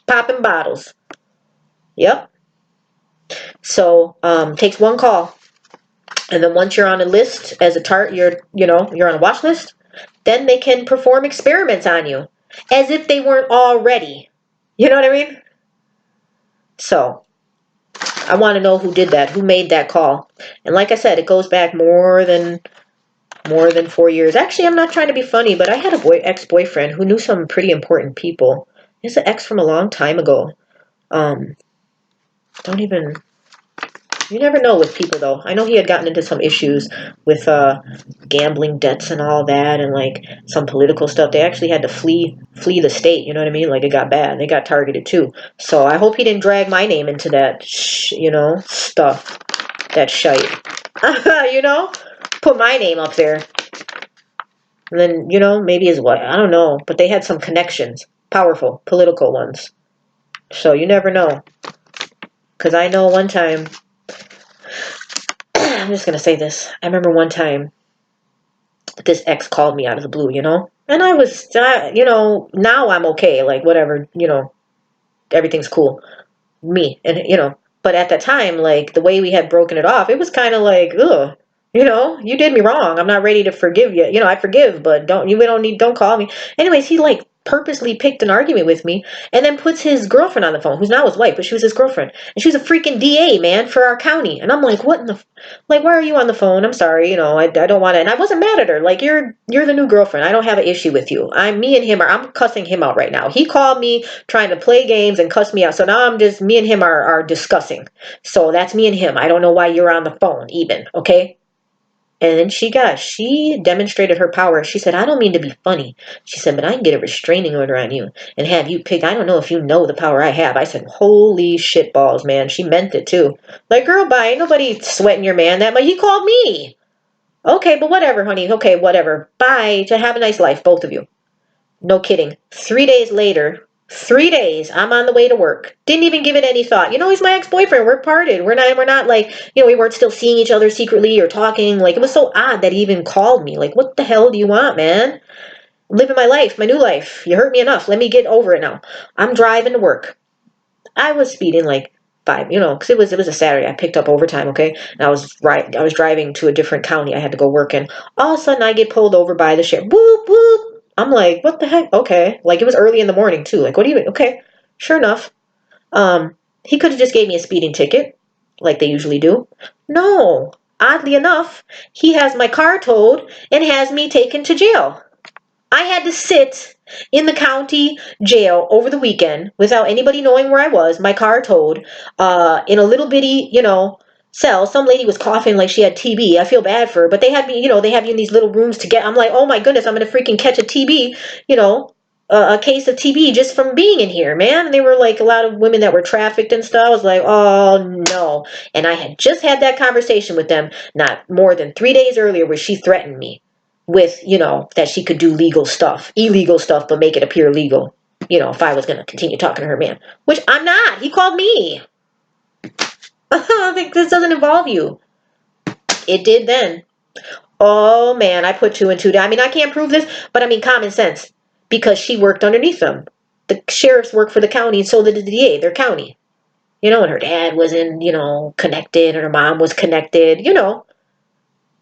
Popping bottles. Yep. So, takes one call. And then once you're on a list as a you're on a watch list, then they can perform experiments on you as if they weren't already. You know what I mean? So, I want to know who did that, who made that call. And like I said, it goes back more than 4 years. Actually, I'm not trying to be funny, but I had a ex-boyfriend who knew some pretty important people. He's an ex from a long time ago. You never know with people, though. I know he had gotten into some issues with gambling debts and all that, and like some political stuff. They actually had to flee the state. You know what I mean? Like, it got bad. They got targeted too. So I hope he didn't drag my name into that, stuff. That shite. Put my name up there. And then, maybe his wife. I don't know. But they had some connections. Powerful, political ones. So you never know. Because I know one time, I'm just going to say this. I remember one time, this ex called me out of the blue, And I was, now I'm okay. Like, whatever, everything's cool. Me. And, but at that time, like, the way we had broken it off, it was kind of like, ugh. You know, you did me wrong. I'm not ready to forgive you. I forgive, but don't call me. Anyways, he like purposely picked an argument with me and then puts his girlfriend on the phone, who's now his wife, but she was his girlfriend. And she was a freaking DA, man, for our county. And I'm like, what in the, like, why are you on the phone? I'm sorry, I don't want to. And I wasn't mad at her. Like, you're the new girlfriend. I don't have an issue with you. I'm cussing him out right now. He called me trying to play games and cuss me out. So now me and him are discussing. So that's me and him. I don't know why you're on the phone even, okay? And then she demonstrated her power. She said, I don't mean to be funny. She said, but I can get a restraining order on you and have you pick. I don't know if you know the power I have. I said, holy shit balls, man. She meant it too. Like, girl, bye. Ain't nobody sweating your man that much. He called me. Okay, but whatever, honey. Okay, whatever. Bye. To have a nice life, both of you. No kidding. 3 days later, 3 days, I'm on the way to work. Didn't even give it any thought. He's my ex-boyfriend. We're parted. We're not like, we weren't still seeing each other secretly or talking. Like, it was so odd that he even called me. Like, what the hell do you want, man? I'm living my life, my new life. You hurt me enough. Let me get over it now. I'm driving to work. I was speeding like five, because it was a Saturday. I picked up overtime, okay? And I was driving to a different county. I had to go work, and all of a sudden I get pulled over by the sheriff. Whoop whoop. I'm like, what the heck? Okay. Like, it was early in the morning too. Like, what do you mean? Okay. Sure enough. He could have just gave me a speeding ticket, like they usually do. No. Oddly enough, he has my car towed and has me taken to jail. I had to sit in the county jail over the weekend without anybody knowing where I was, my car towed, in a little bitty, cell. Some lady was coughing like she had TB. I feel bad for her, but they had me, they have you in these little rooms to get. I'm like, oh my goodness, I'm going to freaking catch a TB, a case of TB just from being in here, man. And they were like a lot of women that were trafficked and stuff. I was like, oh no. And I had just had that conversation with them not more than 3 days earlier where she threatened me with, that she could do illegal stuff, but make it appear legal, if I was going to continue talking to her man, which I'm not. He called me. I think this doesn't involve you. It did then. Oh man, I put two and two. I mean, I can't prove this, but I mean, common sense, because she worked underneath them. The sheriffs work for the county, and so did the DA, their county. And her dad was connected, and her mom was connected,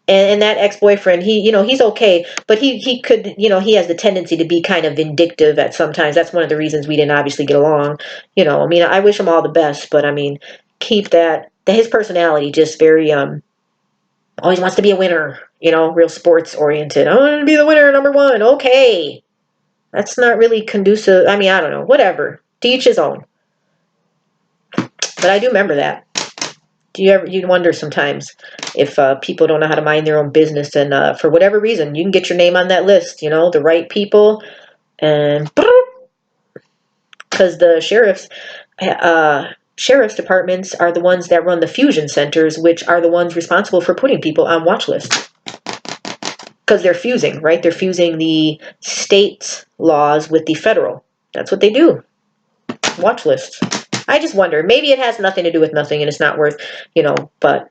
and that ex-boyfriend, he's okay, but he could, he has the tendency to be kind of vindictive at sometimes. That's one of the reasons we didn't obviously get along. I mean, I wish him all the best, but I mean, keep that his personality just very always wants to be a winner, real sports oriented. I want to be the winner, number one. Okay, that's not really conducive. I mean, I don't know, whatever, to each his own. But I do remember that. You wonder sometimes if people don't know how to mind their own business, and for whatever reason, you can get your name on that list, the right people, and because the sheriff's departments are the ones that run the fusion centers, which are the ones responsible for putting people on watch lists. Because they're fusing, right? They're fusing the state laws with the federal. That's what they do. Watch lists. I just wonder. Maybe it has nothing to do with nothing, and it's not worth, but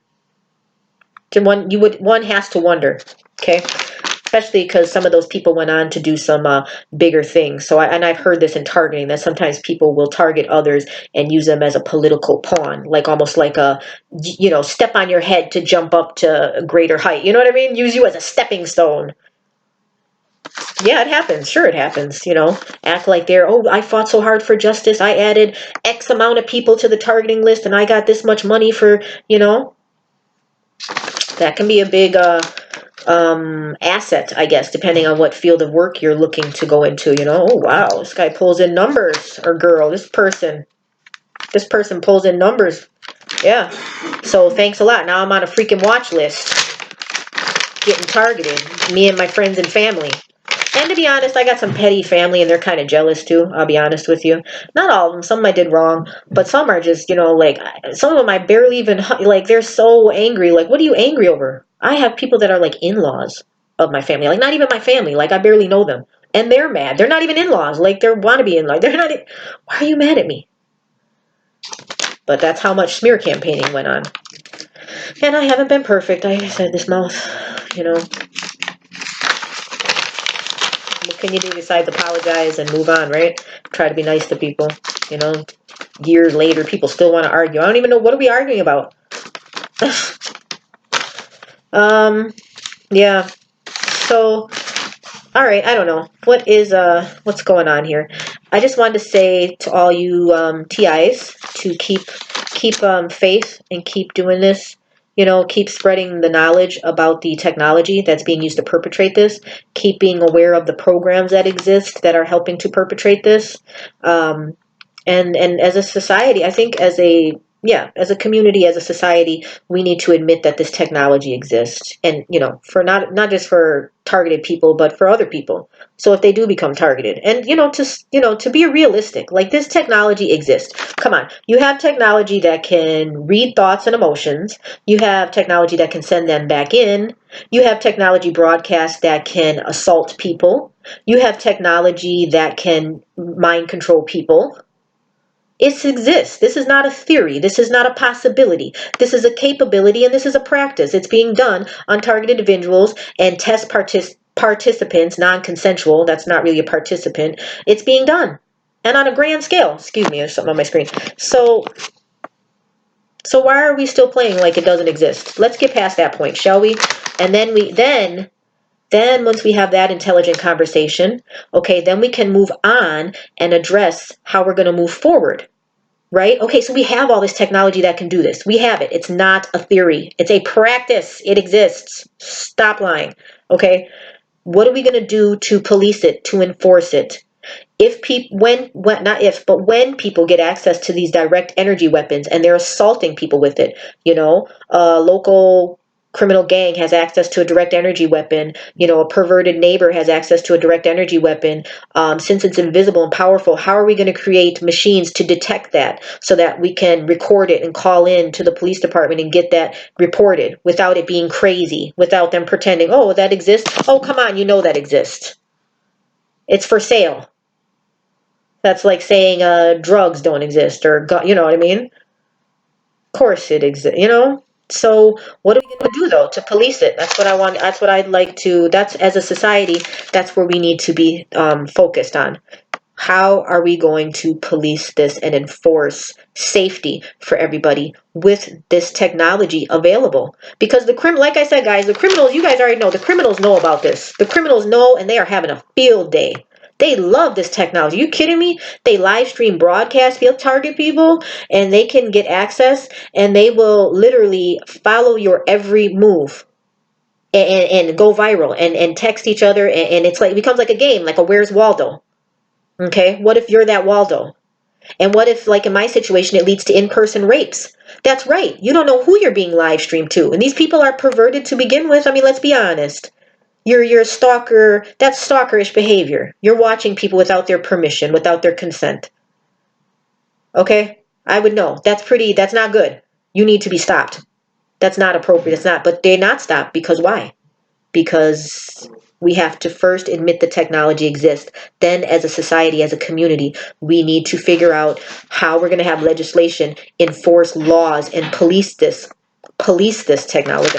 one has to wonder, okay? Especially because some of those people went on to do some bigger things. So I've heard this in targeting, that sometimes people will target others and use them as a political pawn, like almost like a, step on your head to jump up to a greater height. You know what I mean? Use you as a stepping stone. Yeah, it happens. Sure, it happens. Act like I fought so hard for justice. I added X amount of people to the targeting list, and I got this much money for, that can be a big asset, I guess, depending on what field of work you're looking to go into. Oh wow, this guy pulls in numbers, or girl, this person pulls in numbers. Yeah. So thanks a lot. Now I'm on a freaking watch list, getting targeted. Me and my friends and family. And to be honest, I got some petty family, and they're kind of jealous too. I'll be honest with you. Not all of them. Some I did wrong, but some are just, like, some of them I barely even, like, they're so angry. Like, what are you angry over? I have people that are like in-laws of my family, like not even my family. Like, I barely know them, and they're mad. They're not even in-laws. Like, they're wannabe in-laws. They're not. Why are you mad at me? But that's how much smear campaigning went on. And I haven't been perfect. I said this mouth, What can you do besides apologize and move on, right? Try to be nice to people, Years later, people still want to argue. I don't even know, what are we arguing about? Yeah. So, all right, I don't know. What's going on here? I just wanted to say to all you TIs to keep faith and keep doing this. You know, keep spreading the knowledge about the technology that's being used to perpetrate this. Keep being aware of the programs that exist that are helping to perpetrate this. Um, and as a society, I think as a community, as a society, we need to admit that this technology exists, and for not just for targeted people, but for other people. So if they do become targeted, and to be realistic, like, this technology exists. Come on, you have technology that can read thoughts and emotions. You have technology that can send them back in. You have technology broadcast that can assault people. You have technology that can mind control people. It exists. This is not a theory. This is not a possibility. This is a capability, and this is a practice. It's being done on targeted individuals and test participants, non-consensual. That's not really a participant. It's being done, and on a grand scale. Excuse me, there's something on my screen. So why are we still playing like it doesn't exist? Let's get past that point, shall we? And then once we have that intelligent conversation, okay, then we can move on and address how we're going to move forward. Right? Okay, so we have all this technology that can do this. We have it. It's not a theory. It's a practice. It exists. Stop lying. Okay? What are we going to do to police it, to enforce it? If people, when not if, but when people get access to these direct energy weapons and they're assaulting people with it, a local criminal gang has access to a direct energy weapon, a perverted neighbor has access to a direct energy weapon. Since it's invisible and powerful, how are we going to create machines to detect that so that we can record it and call in to the police department and get that reported without it being crazy, without them pretending, oh, that exists? Oh, come on, that exists. It's for sale. That's like saying drugs don't exist, or you know what I mean? Of course it exists. So what are we going to do though to police it? That's what I want. That's what I'd like to. That's, as a society, that's where we need to be focused on. How are we going to police this and enforce safety for everybody with this technology available? Because like I said, guys, the criminals, you guys already know, the criminals know about this. The criminals know, and they are having a field day. They love this technology. You kidding me? They live stream broadcast, they'll target people, and they can get access, and they will literally follow your every move. And go viral and text each other, and it's like, it becomes like a game, like a Where's Waldo. Okay, what if you're that Waldo? And what if, like in my situation, it leads to in-person rapes? That's right. You don't know who you're being live streamed to. And these people are perverted to begin with. I mean, let's be honest. You're a stalker. That's stalkerish behavior. You're watching people without their permission, without their consent. Okay? I would know. That's not good. You need to be stopped. That's not appropriate. But they're not stopped because why? Because we have to first admit the technology exists. Then, as a society, as a community, we need to figure out how we're going to have legislation, enforce laws, and police this technology.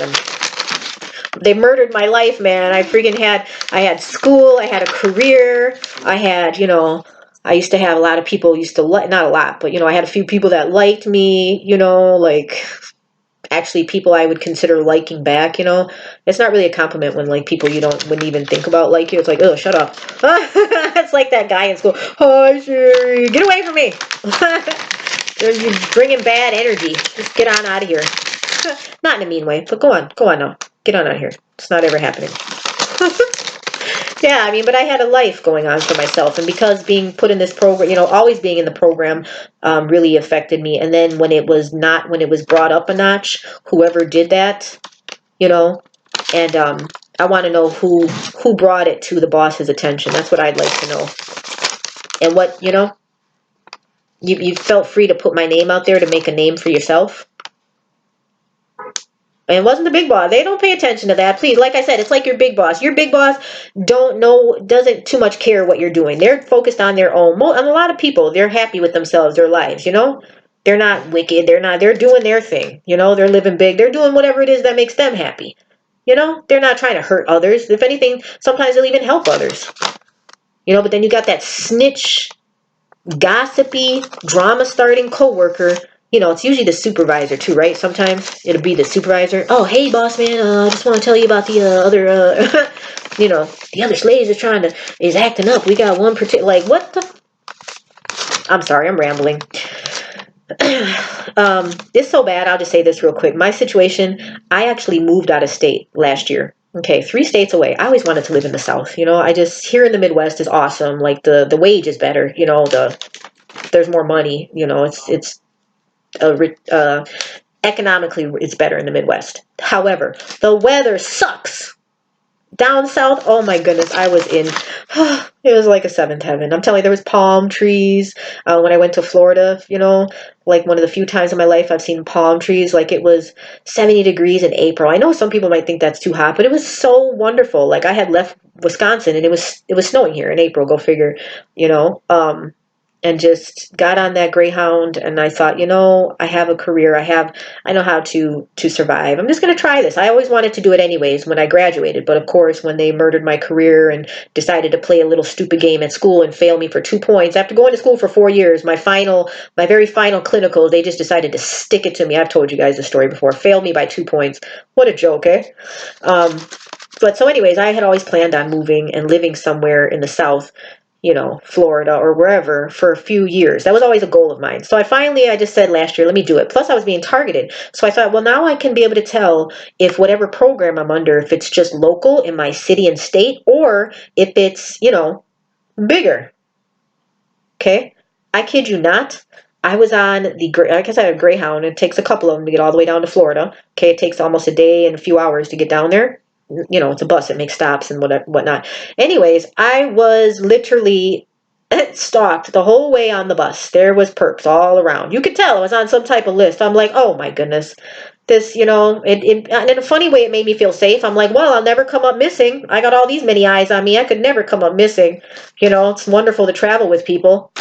They murdered my life, man. I had school, I had a career, I used to have a lot of people not a lot, but I had a few people that liked me, like, actually people I would consider liking back. It's not really a compliment when, like, people you wouldn't even think about like you. It's like, oh, shut up. It's like that guy in school. Hi, Sherry, get away from me. You're bringing bad energy. Just get on out of here. Not in a mean way, but go on now. Get on out of here. It's not ever happening. Yeah, I mean, but I had a life going on for myself, and because being put in this program, always being in the program, really affected me. And then when it was brought up a notch, whoever did that, and I want to know who brought it to the boss's attention. That's what I'd like to know. And what you felt free to put my name out there to make a name for yourself. And it wasn't the big boss. They don't pay attention to that. Please, like I said, it's like your big boss. Your big boss doesn't too much care what you're doing. They're focused on their own. And a lot of people, they're happy with themselves, their lives, They're not wicked. They're doing their thing. They're living big. They're doing whatever it is that makes them happy. They're not trying to hurt others. If anything, sometimes they'll even help others. But then you got that snitch, gossipy, drama starting coworker you know, it's usually the supervisor too, right? Sometimes it'll be the supervisor. Oh, hey, boss man, I just want to tell you about the other, you know, the other slaves is acting up. We got one particular, like, what the? I'm sorry, I'm rambling. It's so bad. I'll just say this real quick. My situation, I actually moved out of state last year. Okay, 3 states away. I always wanted to live in the South. You know, I just, here in the Midwest is awesome. Like the wage is better. You know, there's more money. You know, it's economically it's better in the Midwest. However, the weather sucks. Down south, oh my goodness, I was in, it was like a seventh heaven. I'm telling you, there was palm trees. When I went to Florida, you know, like one of the few times in my life I've seen palm trees, like it was 70 degrees in April. I know some people might think that's too hot, but it was so wonderful. Like I had left Wisconsin and it was snowing here in April, go figure, you know. And just got on that Greyhound and I thought, you know, I have a career. I know how to survive. I'm just going to try this. I always wanted to do it anyways when I graduated. But of course, when they murdered my career and decided to play a little stupid game at school and fail me for 2 points after going to school for 4 years, my very final clinicals, they just decided to stick it to me. I've told you guys the story before. Failed me by 2 points. What a joke, eh? But so anyways, I had always planned on moving and living somewhere in the South, you know, Florida or wherever for a few years. That was always a goal of mine. So I just said last year, let me do it. Plus I was being targeted. So I thought, well, now I can be able to tell if whatever program I'm under, if it's just local in my city and state, or if it's, you know, bigger. Okay. I kid you not. I was on like I said, a Greyhound. It takes a couple of them to get all the way down to Florida. Okay. It takes almost a day and a few hours to get down there. You know, it's a bus. It makes stops and whatnot. Anyways, I was literally stalked the whole way on the bus. There was perks all around. You could tell I was on some type of list. I'm like, oh my goodness. This, you know, and in a funny way, it made me feel safe. I'm like, well, I'll never come up missing. I got all these many eyes on me. I could never come up missing. You know, it's wonderful to travel with people.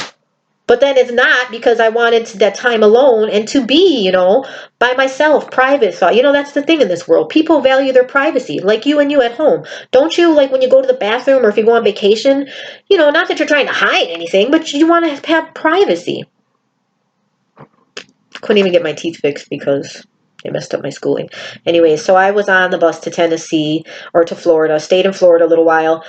But then it's not because I wanted that time alone and to be, you know, by myself, private. So, you know, that's the thing in this world. People value their privacy, like you and you at home. Don't you, like when you go to the bathroom or if you go on vacation, you know, not that you're trying to hide anything, but you want to have privacy. Couldn't even get my teeth fixed because they messed up my schooling. Anyway, so I was on the bus to Tennessee or to Florida, stayed in Florida a little while,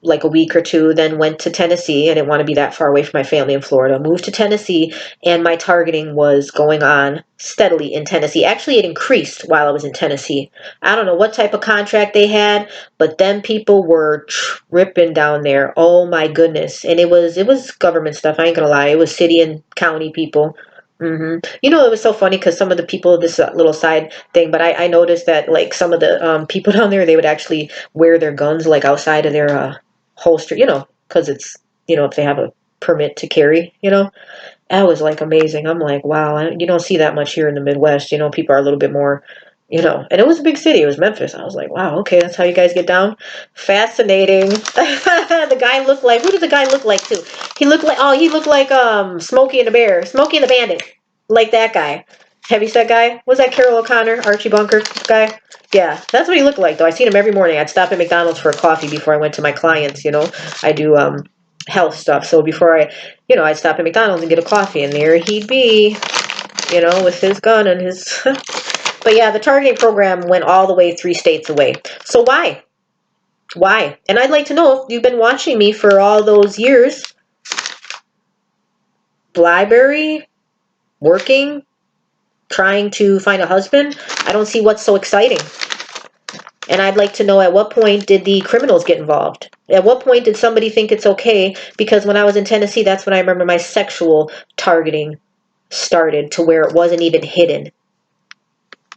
like a week or two, then went to Tennessee. I didn't want to be that far away from my family in Florida. Moved to Tennessee, and my targeting was going on steadily in Tennessee. Actually, it increased while I was in Tennessee. I don't know what type of contract they had, but then people were tripping down there. Oh my goodness. And it was government stuff. I ain't gonna lie. It was city and county people. You know, it was so funny because some of the people, this little side thing, but I noticed that like some of the people down there, they would actually wear their guns like outside of their holster, you know, because it's, you know, if they have a permit to carry, you know. That was like amazing. I'm like, wow, you don't see that much here in the Midwest. You know, people are a little bit more, you know, and it was a big city. It was Memphis. I was like, wow, okay, that's how you guys get down. Fascinating. The guy looked like, who did the guy look like too? He looked like Smokey and the Bear, Smokey and the Bandit, like that guy. Heavyset guy. Was that Carol O'Connor, Archie Bunker guy? Yeah, that's what he looked like though. I seen him every morning. I'd stop at McDonald's for a coffee before I went to my clients. You know, I do health stuff. So before I'd stop at McDonald's and get a coffee, and there he'd be, you know, with his gun and his. But yeah, the targeting program went all the way 3 states away. So why? Why? And I'd like to know if you've been watching me for all those years. Library, working, trying to find a husband. I don't see what's so exciting. And I'd like to know, at what point did the criminals get involved? At what point did somebody think it's okay? Because when I was in Tennessee, that's when I remember my sexual targeting started, to where it wasn't even hidden.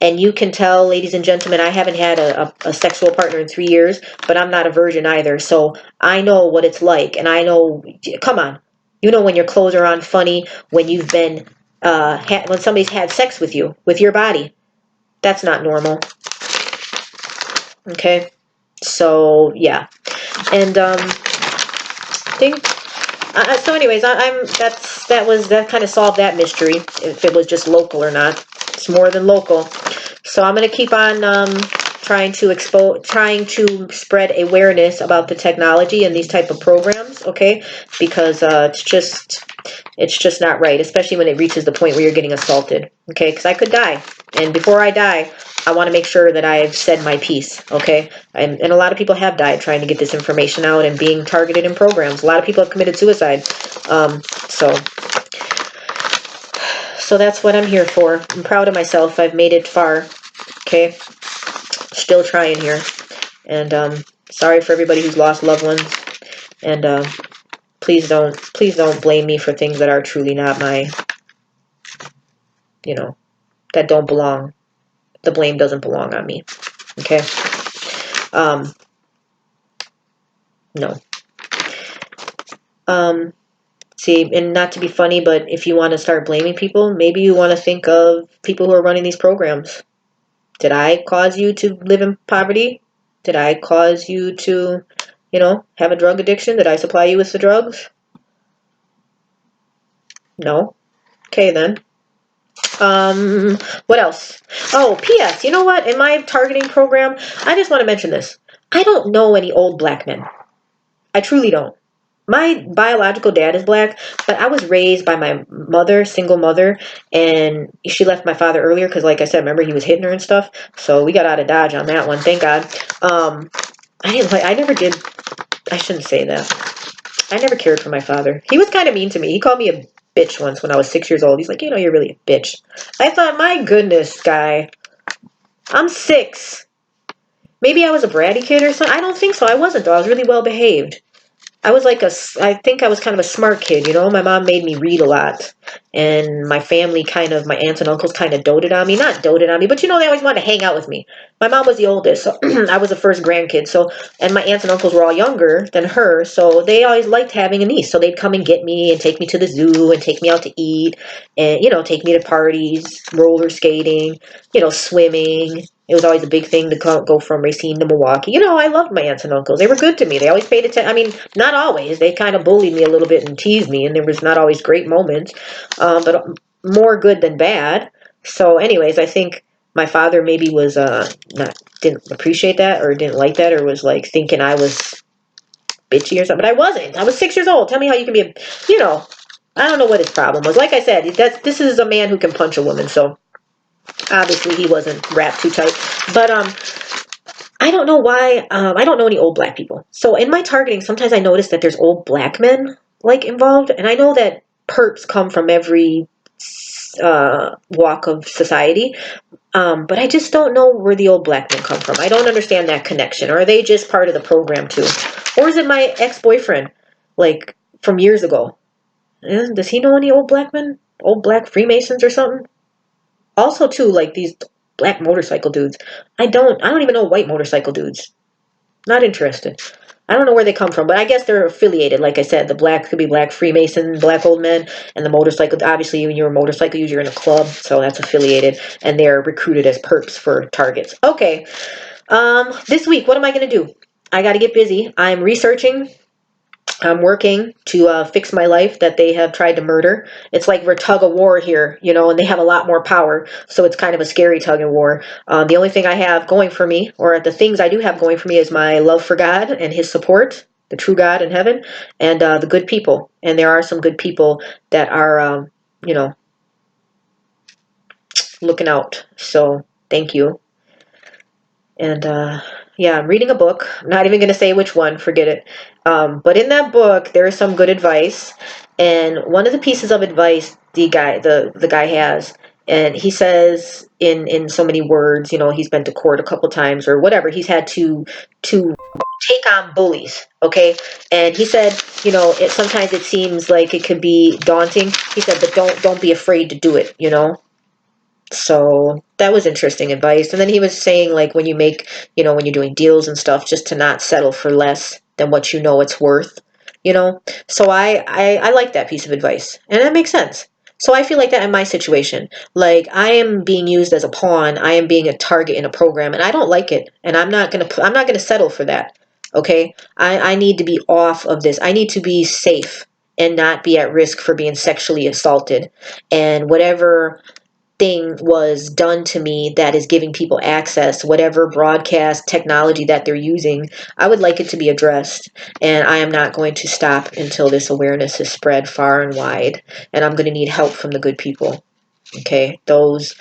And you can tell, ladies and gentlemen, I haven't had a sexual partner in 3 years, but I'm not a virgin either. So I know what it's like. And I know, come on, you know when your clothes are on funny, when you've been, when somebody's had sex with you, with your body. That's not normal. Okay, so yeah, and so anyways, that kind of solved that mystery, if it was just local or not. It's more than local. So I'm gonna keep on trying trying to spread awareness about the technology and these type of programs, okay? Because it's just not right, especially when it reaches the point where you're getting assaulted, okay? Because I could die, and before I die, I want to make sure that I've said my piece, okay? And a lot of people have died trying to get this information out and being targeted in programs. A lot of people have committed suicide. So that's what I'm here for. I'm proud of myself. I've made it far, okay? Still trying here. And sorry for everybody who's lost loved ones. And please don't blame me for things that are truly not my, that don't belong. The blame doesn't belong on me, okay? No. See, and not to be funny, but if you want to start blaming people, maybe you want to think of people who are running these programs. Did I cause you to live in poverty? Did I cause you to, have a drug addiction? Did I supply you with the drugs? No. Okay, then. What else? Oh, P.S. You know what? In my targeting program, I just want to mention this. I don't know any old black men. I truly don't. My biological dad is black, but I was raised by my mother, single mother, and she left my father earlier because, like I said, remember he was hitting her and stuff. So we got out of Dodge on that one, thank God. I never did. I shouldn't say that. I never cared for my father. He was kind of mean to me. He called me a bitch once when I was 6 years old. He's like, you're really a bitch. I thought, my goodness, guy, I'm 6. Maybe I was a bratty kid or something. I don't think so. I wasn't, though. I was really well behaved. I think I was kind of a smart kid, My mom made me read a lot. And my family my aunts and uncles kind of doted on me. Not doted on me, but they always wanted to hang out with me. My mom was the oldest, so I was the first grandkid. And my aunts and uncles were all younger than her, so they always liked having a niece. So they'd come and get me and take me to the zoo and take me out to eat and, take me to parties, roller skating, swimming. It was always a big thing to go from Racine to Milwaukee. I loved my aunts and uncles. They were good to me. They always paid attention. I mean, not always. They kind of bullied me a little bit and teased me, and there was not always great moments, but more good than bad. So anyways, I think my father maybe was didn't appreciate that or didn't like that or was like thinking I was bitchy or something. But I wasn't. I was 6 years old. Tell me how you can be I don't know what his problem was. Like I said, this is a man who can punch a woman, so obviously he wasn't wrapped too tight. But I don't know why. I don't know any old black people. So in my targeting, sometimes I notice that there's old black men involved, and I know that perps come from every walk of society. But I just don't know where the old black men come from. I don't understand that connection. Or are they just part of the program too? Or is it my ex-boyfriend, from years ago? Does he know any old black men? Old black Freemasons or something? Also too, these black motorcycle dudes. I don't even know white motorcycle dudes. Not interested. I don't know where they come from, but I guess they're affiliated. Like I said, the black could be black Freemason, black old men, and the motorcycle, obviously when you're a motorcycle user, you're in a club, so that's affiliated, and they're recruited as perps for targets. Okay, this week, what am I going to do? I got to get busy. I'm researching. I'm working to fix my life that they have tried to murder. It's like we're tug of war here, and they have a lot more power. So it's kind of a scary tug of war. The only thing I have going for me, or the things I do have going for me, is my love for God and his support, the true God in heaven, and the good people. And there are some good people that are, looking out. So thank you. And yeah, I'm reading a book. I'm not even going to say which one. Forget it. But in that book, there is some good advice. And one of the pieces of advice the guy has, and he says in so many words, he's been to court a couple times or whatever. He's had to take on bullies. Okay, and he said, sometimes it seems like it could be daunting. He said, but don't be afraid to do it. So that was interesting advice. And then he was saying, when you make, when you're doing deals and stuff, just to not settle for less than what it's worth, So I like that piece of advice. And that makes sense. So I feel like that in my situation. I am being used as a pawn. I am being a target in a program, and I don't like it. And I'm not gonna settle for that. Okay? I need to be off of this. I need to be safe and not be at risk for being sexually assaulted. And whatever thing was done to me that is giving people access, whatever broadcast technology that they're using, I would like it to be addressed. And I am not going to stop until this awareness is spread far and wide. And I'm going to need help from the good people. Okay, those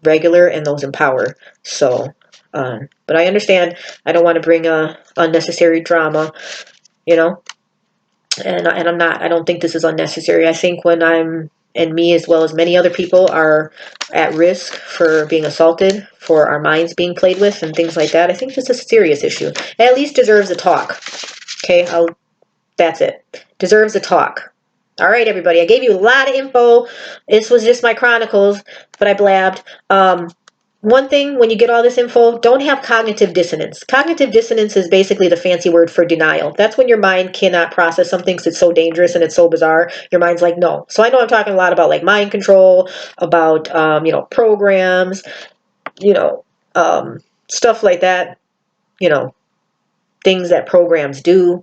regular and those in power. So, but I understand. I don't want to bring unnecessary drama, you know. And I'm not. I don't think this is unnecessary. I think when I'm, and me as well as many other people are at risk for being assaulted, for our minds being played with, and things like that, I think this is a serious issue. It at least deserves a talk. Okay, that's it. Deserves a talk. All right, everybody. I gave you a lot of info. This was just my chronicles, but I blabbed. One thing, when you get all this info, don't have cognitive dissonance. Cognitive dissonance is basically the fancy word for denial. That's when your mind cannot process something because it's so dangerous and it's so bizarre. Your mind's like, no. So I know I'm talking a lot about like mind control, about, programs, stuff like that, things that programs do.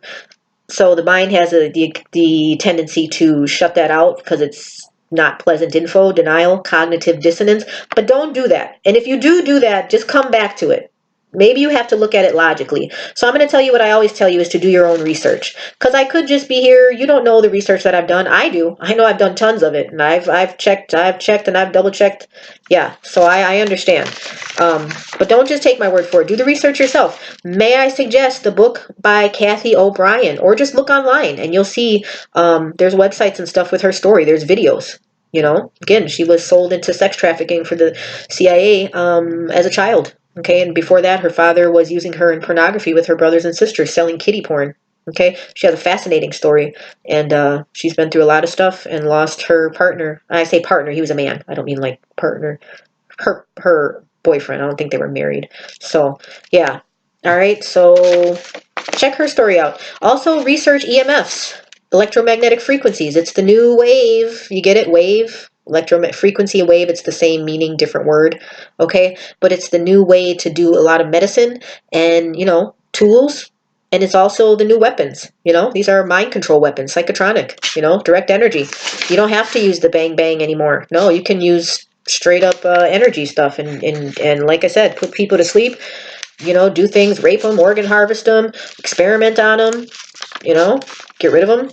So the mind has the tendency to shut that out because it's not pleasant info, denial, cognitive dissonance. But don't do that. And if you do that, just come back to it. Maybe you have to look at it logically. So I'm going to tell you what I always tell you is to do your own research. Because I could just be here. You don't know the research that I've done. I do. I know I've done tons of it. And I've checked, and I've double checked. Yeah, so I understand. But don't just take my word for it. Do the research yourself. May I suggest the book by Kathy O'Brien, or just look online and you'll see there's websites and stuff with her story. There's videos. Again, she was sold into sex trafficking for the CIA as a child. Okay, and before that, her father was using her in pornography with her brothers and sisters, selling kiddie porn. Okay, she has a fascinating story, and she's been through a lot of stuff and lost her partner. I say partner, he was a man. I don't mean like partner. Her boyfriend. I don't think they were married. So, yeah. All right, so check her story out. Also, research EMFs, electromagnetic frequencies. It's the new wave. You get it? Wave. Frequency, wave, it's the same meaning, different word. Okay? But it's the new way to do a lot of medicine and, tools. And it's also the new weapons. These are mind control weapons, psychotronic, direct energy. You don't have to use the bang bang anymore. No, you can use straight up energy stuff and like I said, put people to sleep, do things, rape them, organ harvest them, experiment on them, get rid of them.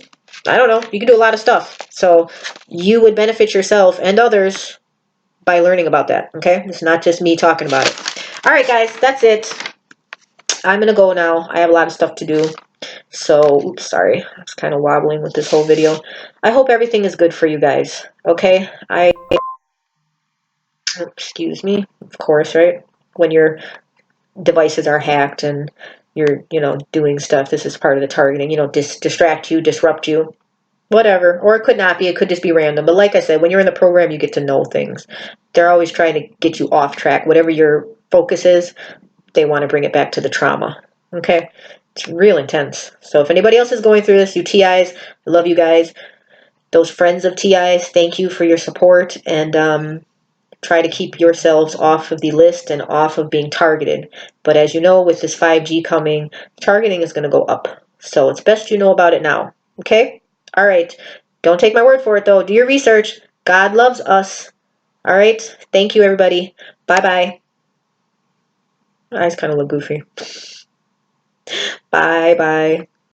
I don't know. You can do a lot of stuff. So you would benefit yourself and others by learning about that. Okay? It's not just me talking about it. All right, guys, that's it. I'm going to go now. I have a lot of stuff to do. So, oops, sorry. I was kind of wobbling with this whole video. I hope everything is good for you guys. Okay? Excuse me, of course, right? When your devices are hacked and you're, doing stuff, this is part of the targeting, distract you, disrupt you, whatever. Or it could not be, it could just be random. But like I said, when you're in the program, you get to know things. They're always trying to get you off track. Whatever your focus is, they want to bring it back to the trauma. Okay? It's real intense. So if anybody else is going through this, you TIs, I love you guys. Those friends of TIs, thank you for your support. And, try to keep yourselves off of the list and off of being targeted. But as you know, with this 5G coming, targeting is going to go up. So it's best you know about it now. Okay? All right. Don't take my word for it, though. Do your research. God loves us. All right? Thank you, everybody. Bye-bye. My eyes kind of look goofy. Bye-bye.